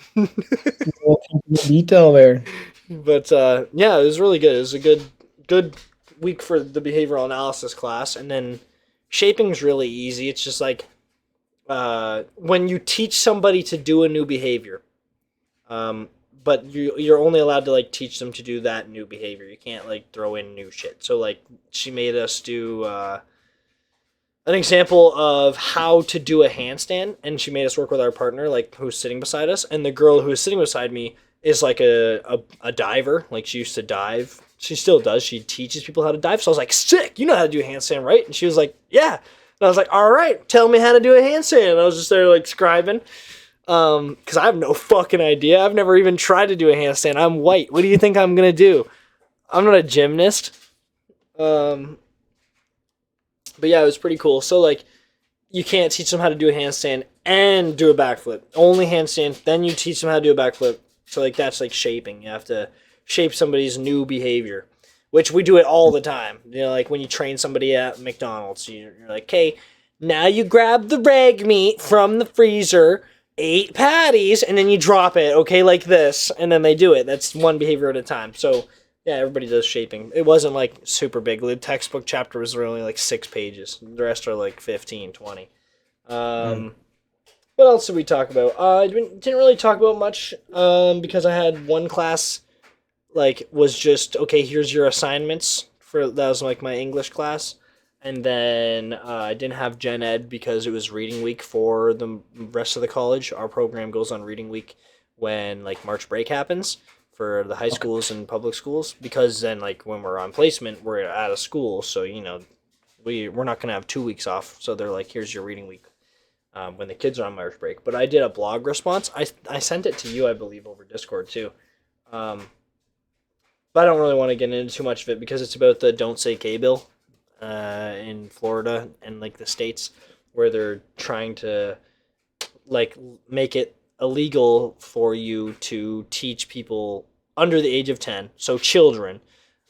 Detail there. But yeah, it was really good. It was a good week for the behavioral analysis class. And then shaping's really easy. It's just like when you teach somebody to do a new behavior, but you're only allowed to like teach them to do that new behavior. You can't like throw in new shit. So like she made us do an example of how to do a handstand, and she made us work with our partner, like who's sitting beside us, and the girl who is sitting beside me is like a diver. Like she used to dive. She still does. She teaches people how to dive. So I was like, sick, you know how to do a handstand, right? And she was like, yeah. And I was like, all right, tell me how to do a handstand. And I was just there like scribing. Because I have no fucking idea. I've never even tried to do a handstand. I'm white. What do you think I'm going to do? I'm not a gymnast. But yeah, it was pretty cool. So like, you can't teach them how to do a handstand and do a backflip. Only handstand, then you teach them how to do a backflip. So like that's like shaping. You have to shape somebody's new behavior, which we do it all the time. You know, like when you train somebody at McDonald's, you're like, okay, now you grab the rag meat from the freezer, 8 patties, and then you drop it, okay, like this, and then they do it. That's one behavior at a time. So yeah, everybody does shaping. It wasn't like super big. The textbook chapter was only like 6 pages. The rest are like 15, 20. What else did we talk about? I didn't really talk about much because I had one class like was just, okay, here's your assignments. That was like my English class. And then I didn't have gen ed because it was reading week for the rest of the college. Our program goes on reading week when like March break happens for the high schools and public schools, because then like when we're on placement, we're out of school. So, you know, we're not going to have 2 weeks off. So they're like, here's your reading week when the kids are on March break. But I did a blog response. I sent it to you, I believe, over Discord too. But I don't really want to get into too much of it because it's about the Don't Say Gay bill in Florida and like the states where they're trying to like make it illegal for you to teach people under the age of 10, so children,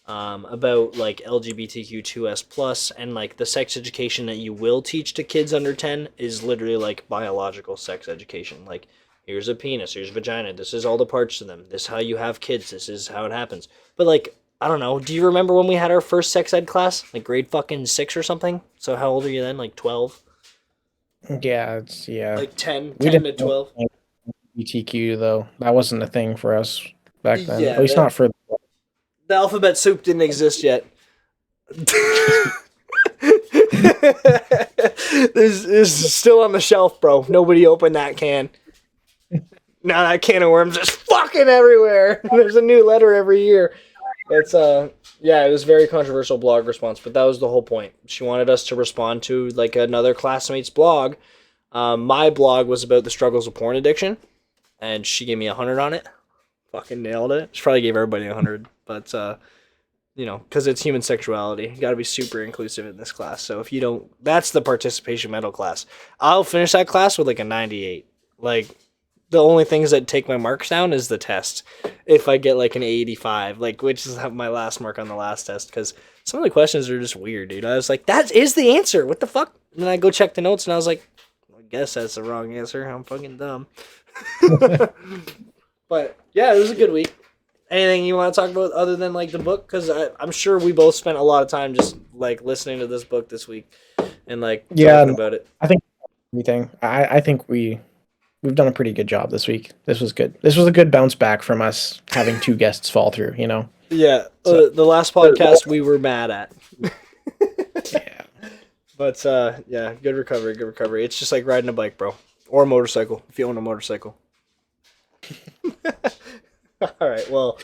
about like LGBTQ2S plus, and like the sex education that you will teach to kids under 10 is literally like biological sex education. Like, here's a penis, here's a vagina, this is all the parts to them, this is how you have kids, this is how it happens. But like, I don't know, do you remember when we had our first sex ed class? Like grade fucking 6 or something? So how old are you then? Like 12? Yeah, Like 10 We to didn't 12? BTQ though. That wasn't a thing for us back then. At Yeah, least not for. the alphabet soup didn't exist yet. This is still on the shelf, bro. Nobody opened that can. Now that can of worms is fucking everywhere. There's a new letter every year. It's yeah, it was a very controversial blog response, but that was the whole point. She wanted us to respond to like another classmate's blog. My blog was about the struggles of porn addiction, and she gave me 100 on it. Fucking nailed it. She probably gave everybody 100, but you know, because it's human sexuality, you got to be super inclusive in this class. So if you don't, that's the participation medal class. I'll finish that class with like a 98. Like, the only things that take my marks down is the test. If I get like an 85, like, which is my last mark on the last test, because some of the questions are just weird, dude. I was like, that is the answer. What the fuck? And then I go check the notes, and I was like, I guess that's the wrong answer. I'm fucking dumb. But yeah, it was a good week. Anything you want to talk about other than like the book? Because I'm sure we both spent a lot of time just like listening to this book this week and like talking about it. I think everything. I think we've done a pretty good job this week. This was good. This was a good bounce back from us having 2 guests fall through. You know. Yeah, so, the last podcast we were mad at. Yeah. But yeah, good recovery, good recovery. It's just like riding a bike, bro, or a motorcycle if you own a motorcycle. All right, well,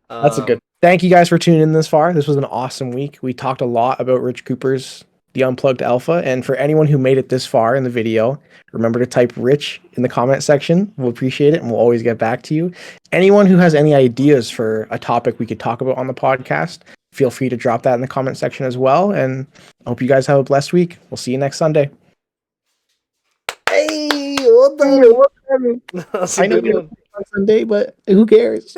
That's a good. Thank you guys for tuning in this far. This was an awesome week. We talked a lot about Rich Cooper's The Unplugged Alpha, and for anyone who made it this far in the video, remember to type Rich in the comment section. We'll appreciate it, and we'll always get back to you. Anyone who has any ideas for a topic we could talk about on the podcast, feel free to drop that in the comment section as well. And I hope you guys have a blessed week. We'll see you next Sunday. hey, well done. I know you're on Sunday, but who cares?